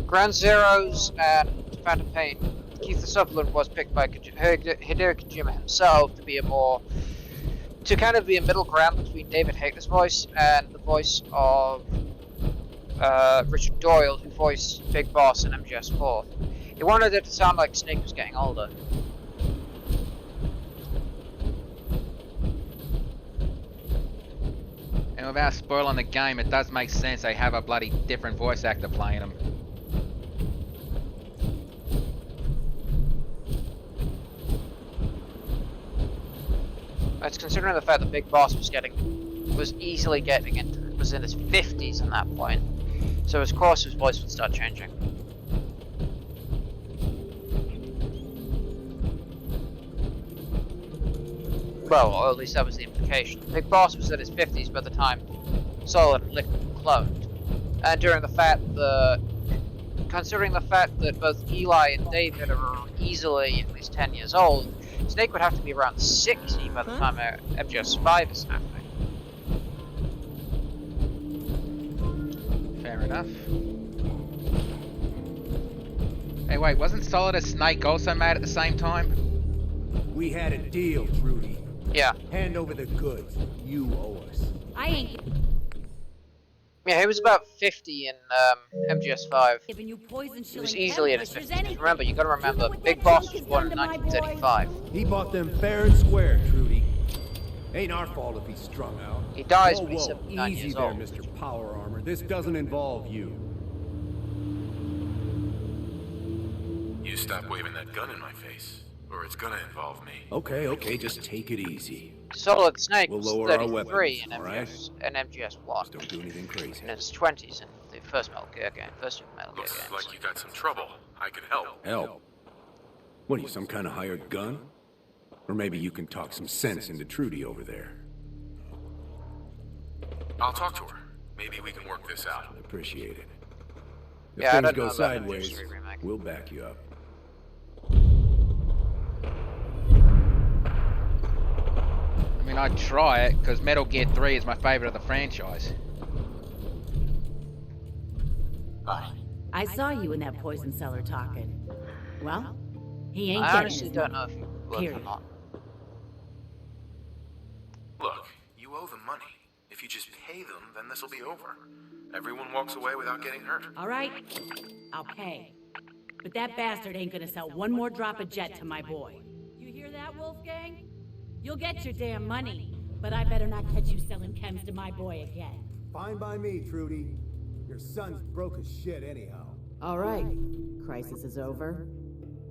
Ground Zeroes and Phantom Pain. Keith Sutherland was picked by Hideo Kojima himself to be kind of be a middle ground between David Hayter's voice and the voice of Richard Doyle, who voiced Big Boss in MGS4. He wanted it to sound like Snake was getting older. And without spoiling the game, it does make sense they have a bloody different voice actor playing him. It's considering the fact that Big Boss was easily getting into, was in his 50s at that point. So of course his voice would start changing. Well, or at least that was the implication. Big Boss was in his 50s by the time Solid and Liquid were cloned. And considering the fact that both Eli and David are easily at least 10 years old, Snake would have to be around 60 by the time MGS5 is happening. Fair enough. Hey, wait, wasn't Solid and Snake also made at the same time? We had a deal, Trudy. Yeah. Hand over the goods. You owe us. I ain't Yeah, he was about 50 in MGS5. giving you poison. He was easily in his 50s. Remember, you gotta remember, Big Boss was born in 1935. He bought them fair and square, Trudy. Ain't our fault if he's strung out. He dies Whoa, when he's whoa. 79 Easy years there, old. Mr. Power Armor. This doesn't involve you. You stop waving that gun in my face, or it's gonna involve me. Okay, just take it easy. Solid Snake We'll was lower our 33 weapons, in all right? MGS1. Don't do anything crazy. In his 20s in the first Metal Gear game, first Metal Gear Looks games. like you got some trouble. I could help. Help? What are you, some kind of hired gun? Or maybe you can talk some sense into Trudy over there. I'll talk to her. Maybe we can work this out. Appreciate it. If Yeah, I things don't go know about sideways, MGS3 remake. we'll back you up. I mean, I'd try it, because Metal Gear 3 is my favorite of the franchise. Hi. I saw you in that poison cellar talking. Well, he ain't I getting honestly his don't money. know if he would or Period. not. Look, you owe them money. If you just pay them, then this'll be over. Everyone walks away without getting hurt. All right, I'll pay. But that bastard ain't gonna sell one more drop of jet to my boy. You hear that, Wolfgang? You'll get your damn money, but I better not catch you selling chems to my boy again. Fine by me, Trudy. Your son's broke as shit anyhow. All right, crisis is over.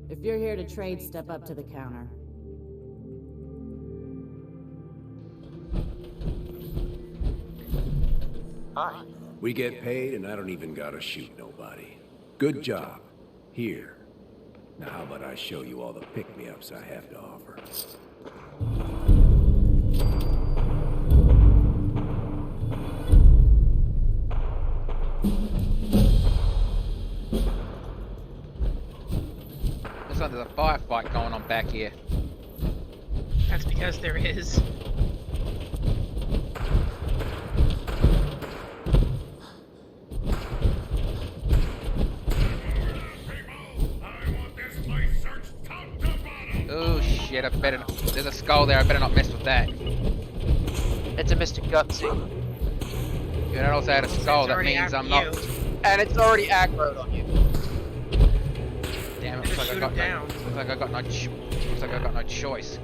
If you're here to trade, step up to the counter. Hi. We get paid and I don't even gotta shoot nobody. Good job. Here. Now how about I show you all the pick-me-ups I have to offer? Looks like there's a firefight going on back here. That's because there is. Oh shit, I better not. There's a skull there, I better not mess with that. It's a Mr. Gutsy. Yeah, that also had a skull, that already means after I'm not. you. And it's already aggroed on you. Damn it, looks like I got no. Looks like I got no. Looks like I got no choice.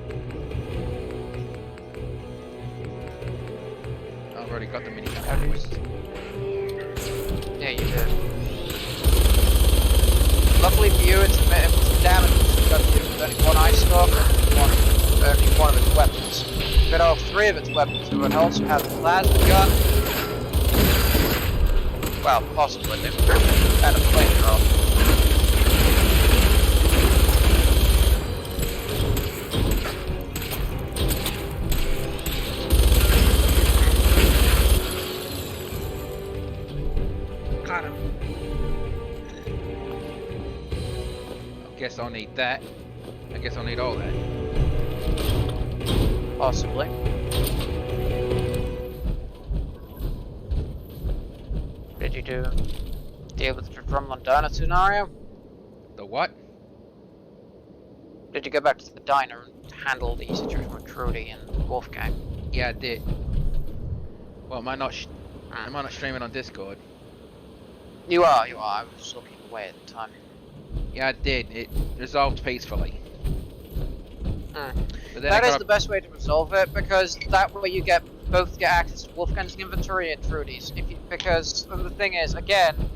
I've already got the minigun. anyways. Yeah, you did. Luckily for you, it's damage Mr. Gutsy with only one eye stalk and only one of its weapons. If it had all three of its weapons, it would also have the plasma gun. Well, possibly, and a flamethrower. Got him. I guess I'll need that. I guess I'll need all that. Possibly. Did you deal with the Drumlin Diner scenario? The what? Did you go back to the diner and handle the situation with Trudy and Wolfgang? Yeah, I did. Well, am I not streaming on Discord? You are. I was looking away at the time. Yeah, it did. It resolved peacefully. But then That I is got the best way to resolve it, because that way you both get access to Wolfgang's inventory and Trudy's. Because the thing is, again,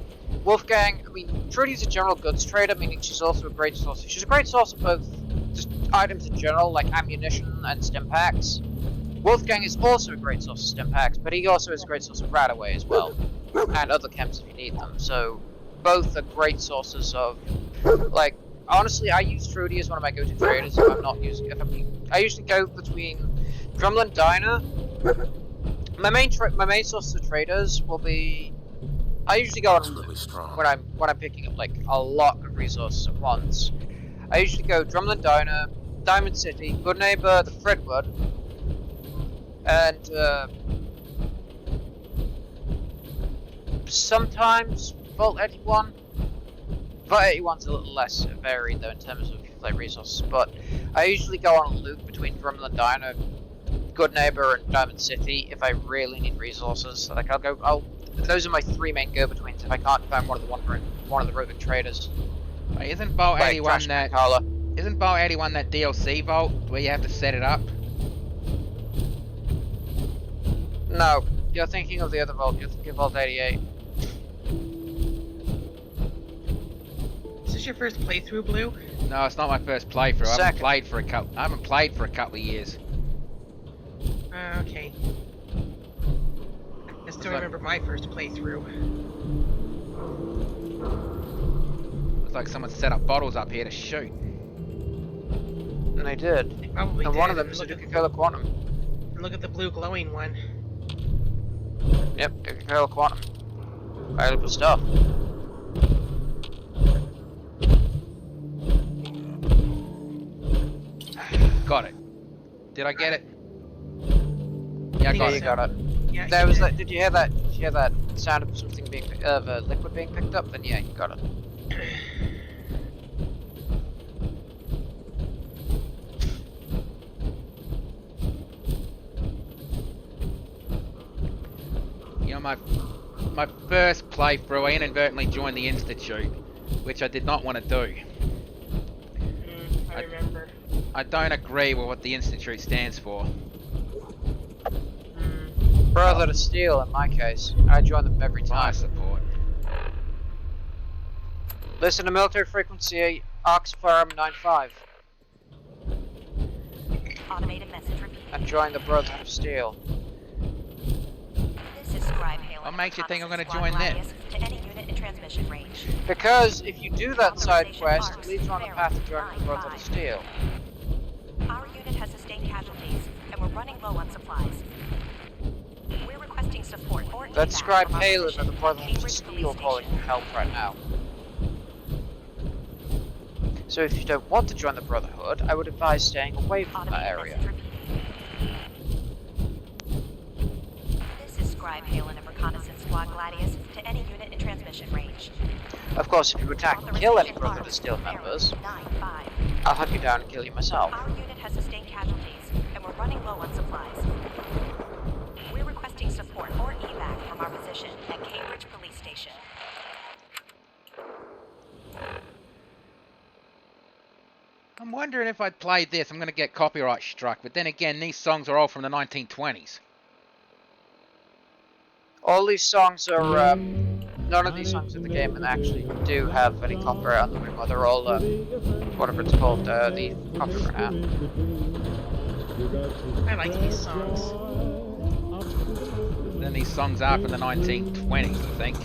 Wolfgang, I mean, Trudy's a general goods trader, meaning she's also a great source. She's a great source of both just items in general, like ammunition and stim packs. Wolfgang is also a great source of stim packs, but he also is a great source of Radaway as well, and other chems if you need them. So both are great sources of, like, honestly, I use Trudy as one of my go-to traders if I'm not using. I usually go between Drumlin Diner. My main sources of traders will be. I usually go on really strong. when I'm picking up like a lot of resources at once. I usually go Drumlin Diner, Diamond City, Good Neighbor, the Fredwood, and sometimes Vault 81. Vault 81's a little less varied though in terms of like resources, but I usually go on a loop between Drumlin Diner, Good Neighbor, and Diamond City if I really need resources. Like those are my three main go-betweens if I can't find one of the roving traders. Wait, isn't Vault 81 that? Isn't Vault 81 that DLC vault where you have to set it up? No, you're thinking of the other vault. You're thinking of Vault 88. Is this your first playthrough, Blue? No, it's not my first playthrough. I haven't played for a couple of years. Okay. I still remember my first playthrough. Looks like someone set up bottles up here to shoot. And they did. They probably and did. one of them is a Coca-Cola Quantum. And look at the blue glowing one. Yep, Coca-Cola Quantum. Valuable stuff. Got it. Did I get it? Yeah, I got it. You got it. Yeah, there was that. Did you hear that? Did you hear that sound of something of a liquid being picked up? Then yeah, you got it. You know, my first playthrough, I inadvertently joined the Institute, which I did not want to do. I remember. I don't agree with what the Institute stands for. Brother to Steel, in my case. I join them every time. I support. Listen to military frequency, Oxfam 95. Automated message repeat. And join the Brother of Steel. This is Scribe Halen. What makes you think I'm going to join them? To any unit in transmission range. Because if you do that side quest, it leads you on the path to join the Brother of Steel. Our unit has sustained casualties, and we're running low on supplies. We're requesting support or That's evac Scribe from our Halen position and the Brother at of Cambridge Steel Police calling Station. for help right now. So if you don't want to join the Brotherhood, I would advise staying away from that area. This is Scribe Halen of Reconnaissance Squad Gladius to any unit in transmission range. Of course, if you attack and kill any Brother of Steel members, I'll hunt you down and kill you myself. Our unit has sustained casualties, and we're running low on supplies. We're requesting support or evac from our position at Cambridge Police Station. I'm wondering if I played this, I'm going to get copyright struck. But then again, these songs are all from the 1920s. All these songs are, none of these songs in the game actually do have any copyright on them anymore. They're all, whatever it's called, the copyright now. I like these songs. Then these songs are from the 1920s, I think.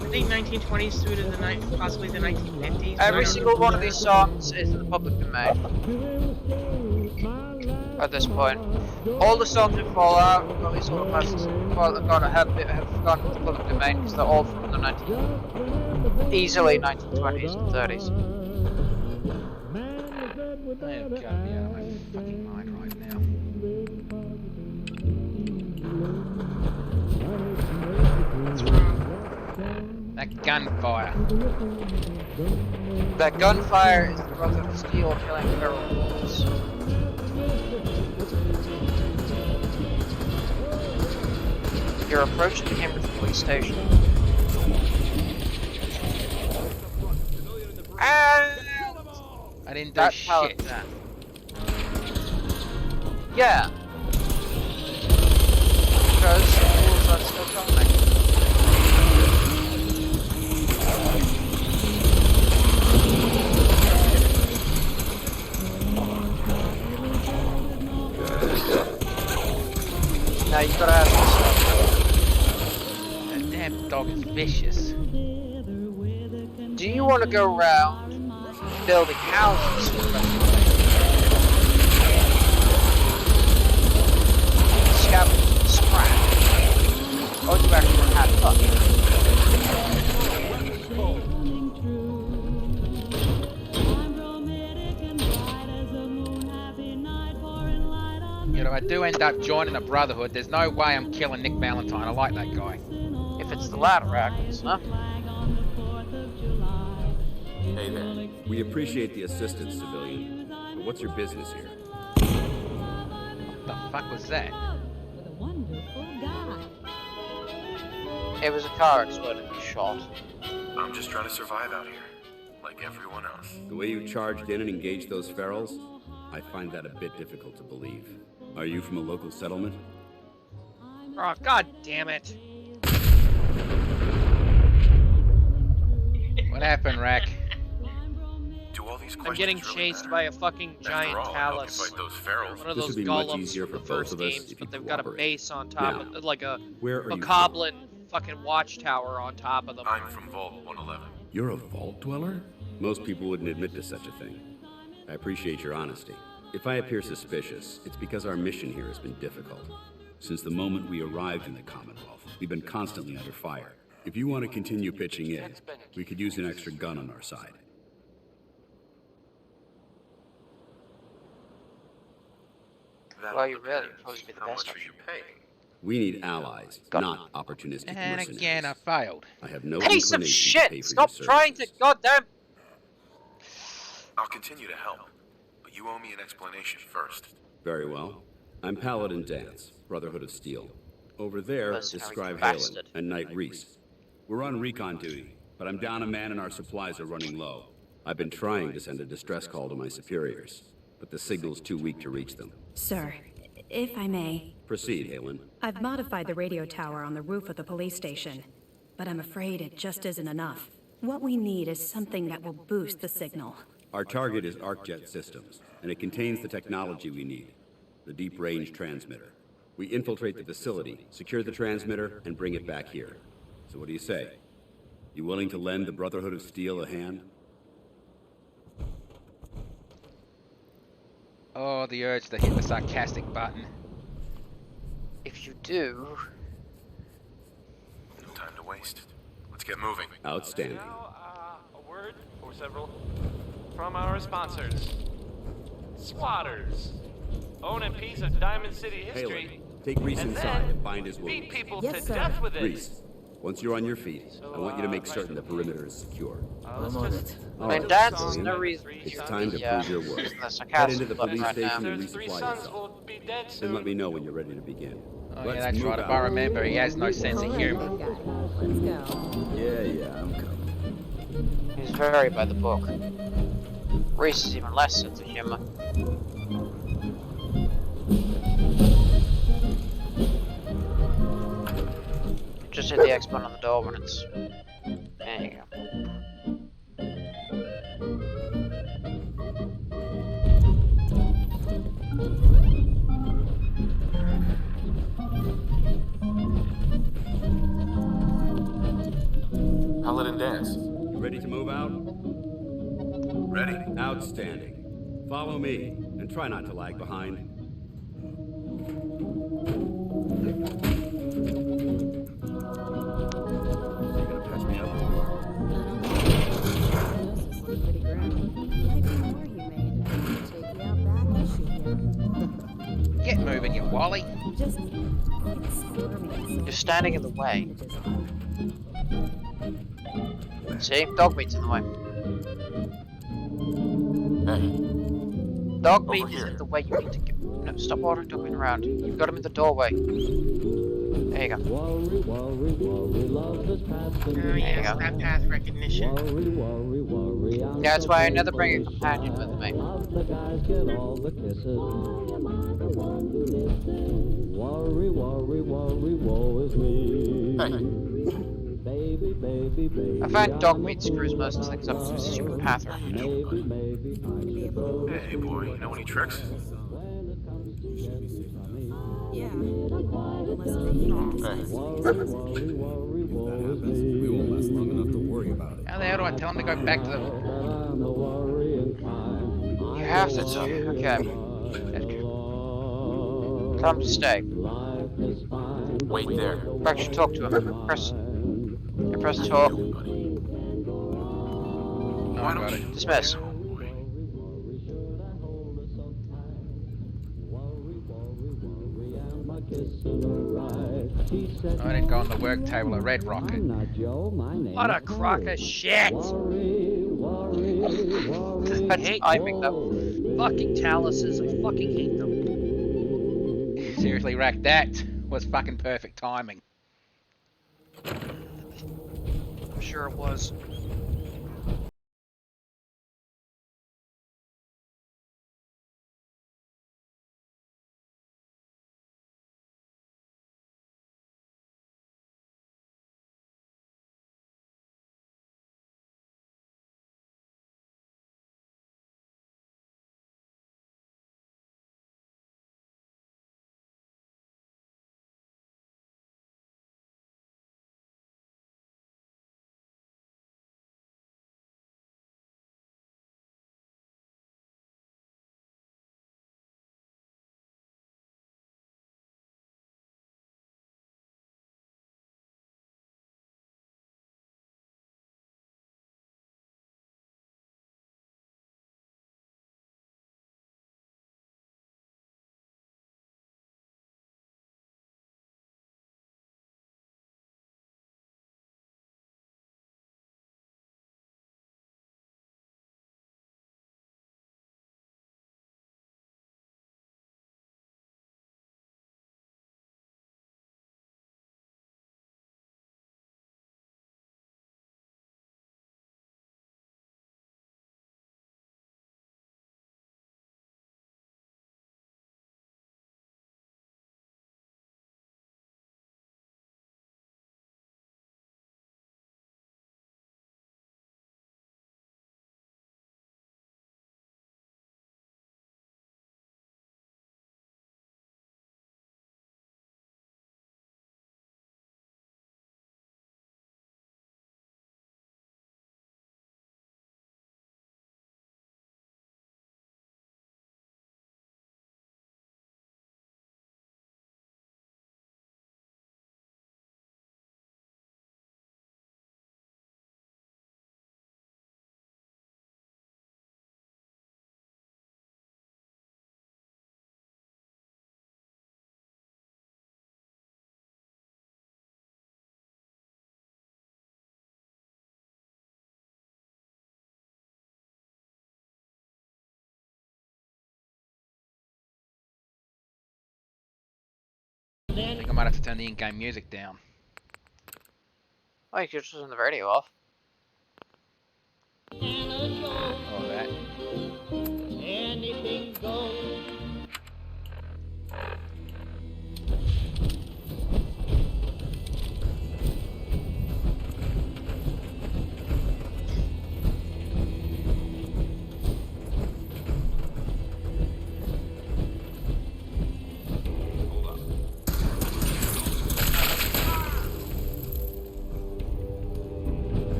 I think 1920s through to the possibly the 1950s. Every single one of these songs is in the public domain. At this point. All the songs in Fallout, at least all the classes have gone to the public domain because they're all from the easily 1920s and 30s. They've got me out of my fucking mind right now. That gunfire. That gunfire is the Brother of Steel killing feral wolves. You're approaching the Cambridge police station. And I didn't do that shit. pallet there. Yeah. Because the rules are still coming. Now you gotta ask yourself. That damn dog is vicious. Do you want to go around building houses for the rest of the day? Scavenging scrap? Or do you actually want to have fun? You know, I do end up joining the Brotherhood. There's no way I'm killing Nick Valentine. I like that guy. If it's the latter, Agnes, huh? Hey there. We appreciate the assistance, civilian. But what's your business here? What the fuck was that? It was a car exploded and shot. I'm just trying to survive out here, like everyone else. The way you charged in and engaged those ferals, I find that a bit difficult to believe. Are you from a local settlement? Oh, god damn it. What happened, Rack? Do all these I'm questions getting really chased matter? by a fucking giant After all, I helped you talus. fight those ferals. One of This those would be much golems easier from the for both first of us games, if but you they've got a cooperate. base on top Now, of, like a where are you goblin fucking watchtower on top of them. I'm from Vault 111. You're a vault dweller? Most people wouldn't admit to such a thing. I appreciate your honesty. If I appear suspicious, it's because our mission here has been difficult. Since the moment we arrived in the Commonwealth, we've been constantly under fire. If you want to continue pitching in, we could use an extra gun on our side. Well, you really supposed to be the How best much are you paying? We need allies, not opportunistic And mercenaries. again, I failed. I have no Piece of inclination to pay shit! for Stop your trying to services. goddamn. I'll continue to help, but you owe me an explanation first. Very well. I'm Paladin Dance, Brotherhood of Steel. Over there is Mercenary Scribe Halen bastard. and Knight Reese. We're on recon duty, but I'm down a man and our supplies are running low. I've been trying to send a distress call to my superiors, but the signal's too weak to reach them. Sir, if I may, Proceed, Halen. I've modified the radio tower on the roof of the police station, but I'm afraid it just isn't enough. What we need is something that will boost the signal. Our target is ArcJet Systems, and it contains the technology we need, the deep-range transmitter. We infiltrate the facility, secure the transmitter, and bring it back here. So what do you say? You willing to lend the Brotherhood of Steel a hand? Oh, the urge to hit the sarcastic button. If you do, No time to waste. Let's get moving. Outstanding. A word or several from our sponsors. Squatters. Own a piece of Diamond City history. Halen, take Reese and inside then and bind his wounds. beat people to death with it. Reese, once you're on your feet, I want you to make certain the perimeter is secure. Let's just All I mean, right, Dance is Julian, no reason. It's time to prove your worth. The Head sarcasm into the button police right now. station and There's 3 resupply sons yourself. will be dead Then soon. let me know when you're ready to begin. Oh, Let's yeah, that's move right. If out. I remember, he has no sense of humor. Let's go. Yeah, I'm coming. He's very by the book. Reese is even less sense of humor. Just hit the X button on the door when it's. There you go. Paladin Dance. You ready to move out? Ready. Outstanding. Follow me, and try not to lag behind. You're gonna patch me up? Pretty grim. Like the more you made. Take you out back and shoot you. Get moving, you Wally. Just quit squirming. You're standing in the way. See? Dog meat's in the way. Hey, Dog meat Over is here. in the way. You need to get. No, stop ordering dog meat around. You've got him in the doorway. There you go. Oh yes, that path recognition. Yeah, that's why I never bring a companion with me. I find dog meat screws most things up through stupid path recognition. Hey, boy, you know any tricks? Yeah. Hey. We won't last long enough to worry about it. How the hell do I tell him to go back to the... You have to tell me. Okay. Tell him to stay. Wait there. Press to talk to him. Press talk. Oh, got it. Dismiss. I didn't go on the work table at Red Rocket. What a crock of shit! That's timing though. Fucking Taluses, I fucking hate them. Seriously, Rack, that was fucking perfect timing. I'm sure it was. I think I might have to turn the in-game music down. Oh, you could just turn the radio off. Oh, that. Anything goes.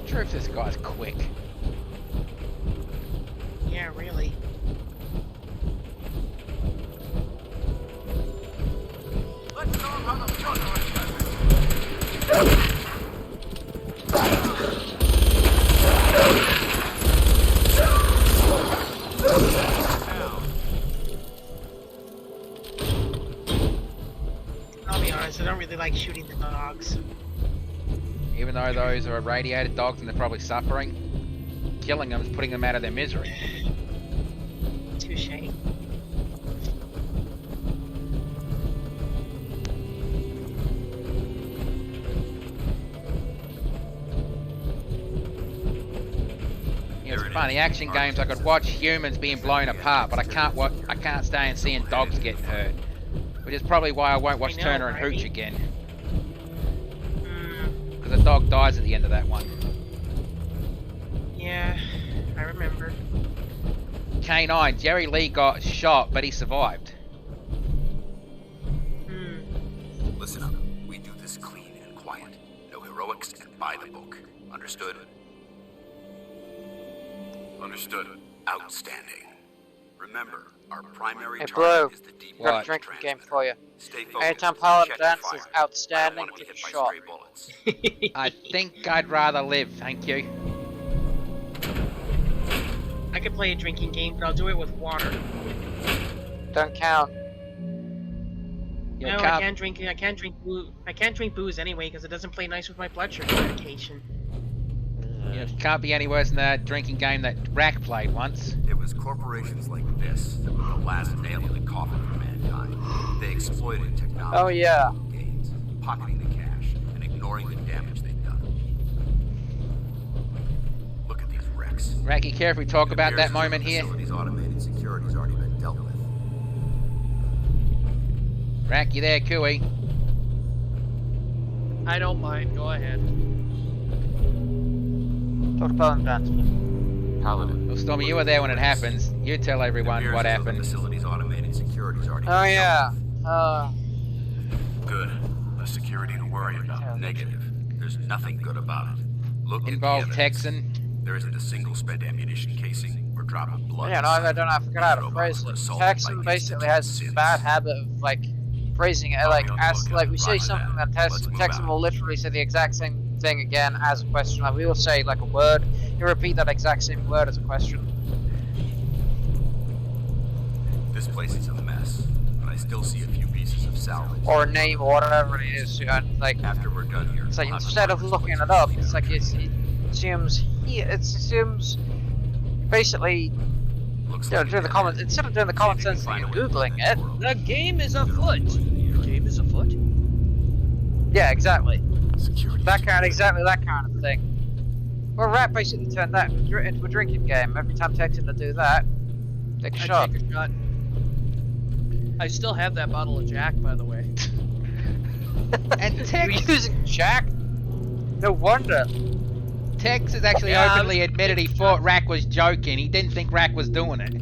Sure if this guy's quick. Yeah, really. Let's know how the fuck I'll be honest, I don't really like shooting the dogs. Even though those are irradiated dogs and they're probably suffering, killing them is putting them out of their misery. Touche. Funny action games, I could watch humans being blown apart, but I can't stand seeing dogs getting hurt. Which is probably why I won't watch Turner and Hooch again. Because the dog dies at the end of that one. Yeah, I remember. K9, Jerry Lee got shot, but he survived. Listen up. We do this clean and quiet. No heroics and by the book. Understood? Understood. Outstanding. Remember, our primary Hey, Blue, target is the deep got a range drinking game transmitter. for you. Stay focused. Anytime Paladin Check your dances fire. outstanding, I don't wanna get be a hit by shot. stray bullets. I think I'd rather live, thank you. I could play a drinking game, but I'll do it with water. Don't count. No, I can't drink. I can't drink booze anyway because it doesn't play nice with my blood sugar medication. Yeah, it can't be any worse than that drinking game that Rack played once. It was corporations like this that were the last nail in the coffin for mankind. They exploited technology. Oh, yeah. Gains, pocketing the cash, and ignoring the damage they've done. Look at these wrecks. Rack, you care if we talk about that moment here? Facility's automated security's already been dealt with. Rack, you there, Cooey? I don't mind. Go ahead. Talk to Paladin Dance. Paladin. Well, Stormy, you were there when it happens. You tell everyone what happened. The facility's automated security's already Oh, been yeah. dealt with. Good. Less security to worry about. Negative. There's nothing good about it. Look Involved at the Texan. There isn't a single spent ammunition casing or drop of blood. Yeah, no, I don't know. I forgot how to phrase it. Texan basically has this bad habit of like phrasing it like as like we say something and Texan will literally say the exact same thing again as a question. Like we will say like a word, you repeat that exact same word as a question. This place is a mess, but I still see a few pieces of salvage. Or a name or whatever it is. You know, like after we're done here, it's like instead of looking it up, it's like it assumes basically doing the common instead of doing the common sense thing and googling it. The game is afoot. The game is afoot. Yeah, exactly. That kind of thing. Well, Rat basically turned that into a drinking game. Every time Texan to do that, take a shot. Take a shot. I still have that bottle of Jack, by the way. And Tex You're using Jack? No wonder. Tex has actually openly admitted he thought Rack was joking. He didn't think Rack was doing it.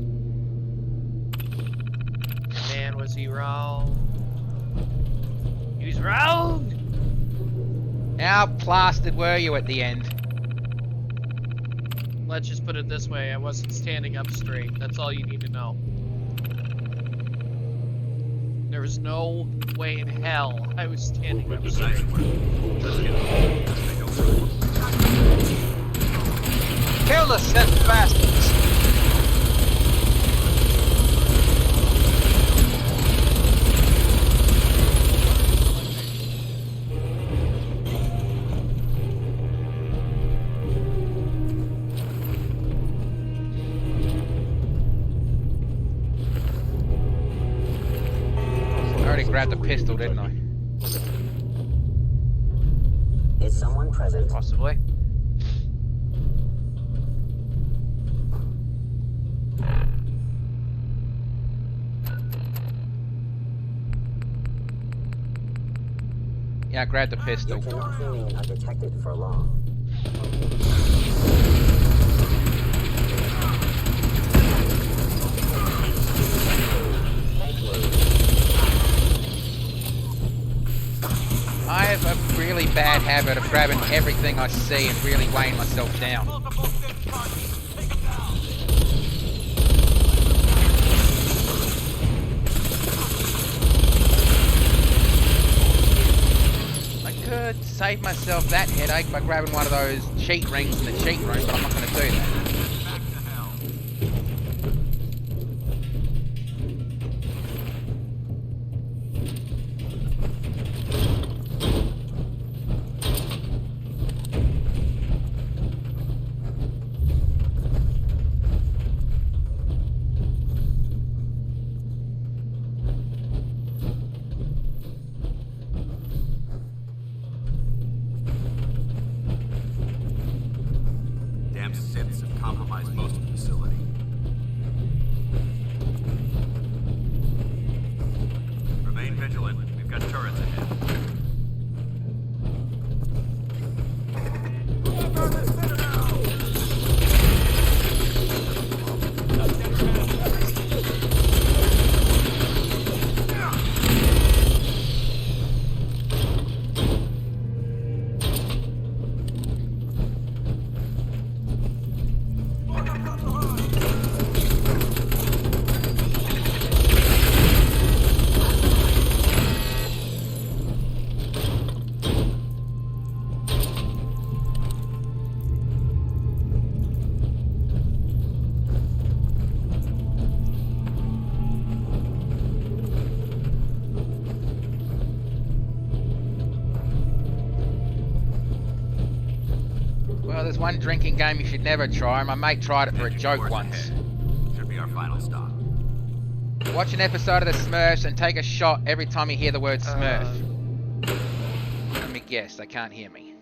Man, was he wrong? He was wrong! How plastered were you at the end? Let's just put it this way, I wasn't standing up straight. That's all you need to know. There was no way in hell I was standing up straight. Kill the Sith bastards! I already grabbed the pistol, didn't I? Is someone present? Possibly. Yeah, I grabbed the pistol. You cannot remain undetected for long. I have a really bad habit of grabbing everything I see and really weighing myself down. I could save myself that headache by grabbing one of those cheat rings in the cheat room, but I'm not going to do that. Damn Siths have compromised most Well, there's one drinking game you should never try, and my mate tried it for a joke once. Should be our final stop. Watch an episode of The Smurfs and take a shot every time you hear the word Smurf. Let me guess, they can't hear me.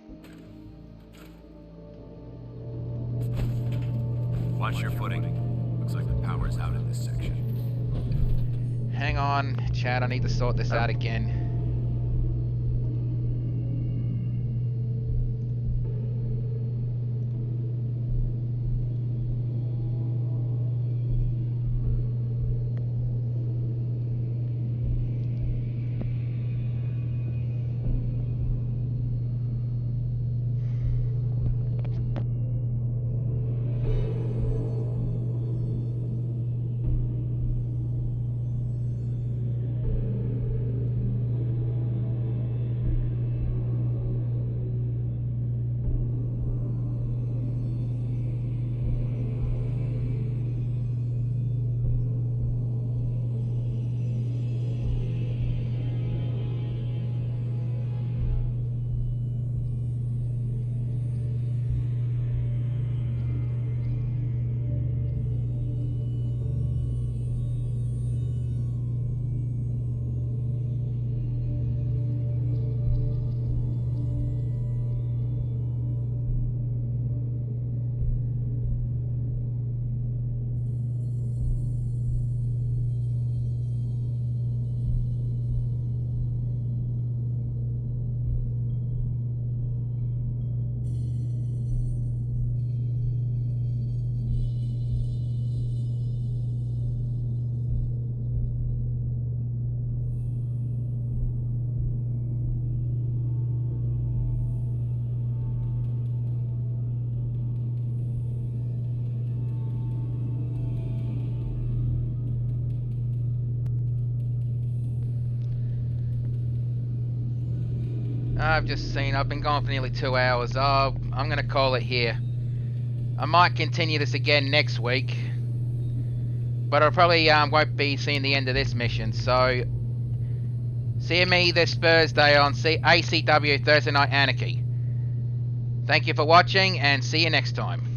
Watch your footing. Looks like the power's out in this section. Hang on, Chad, I need to sort this out again. I've been gone for nearly 2 hours. Oh, I'm gonna call it here. I might continue this again next week, but I probably won't be seeing the end of this mission, so see me this Thursday on ACW Thursday Night Anarchy. Thank you for watching, and see you next time.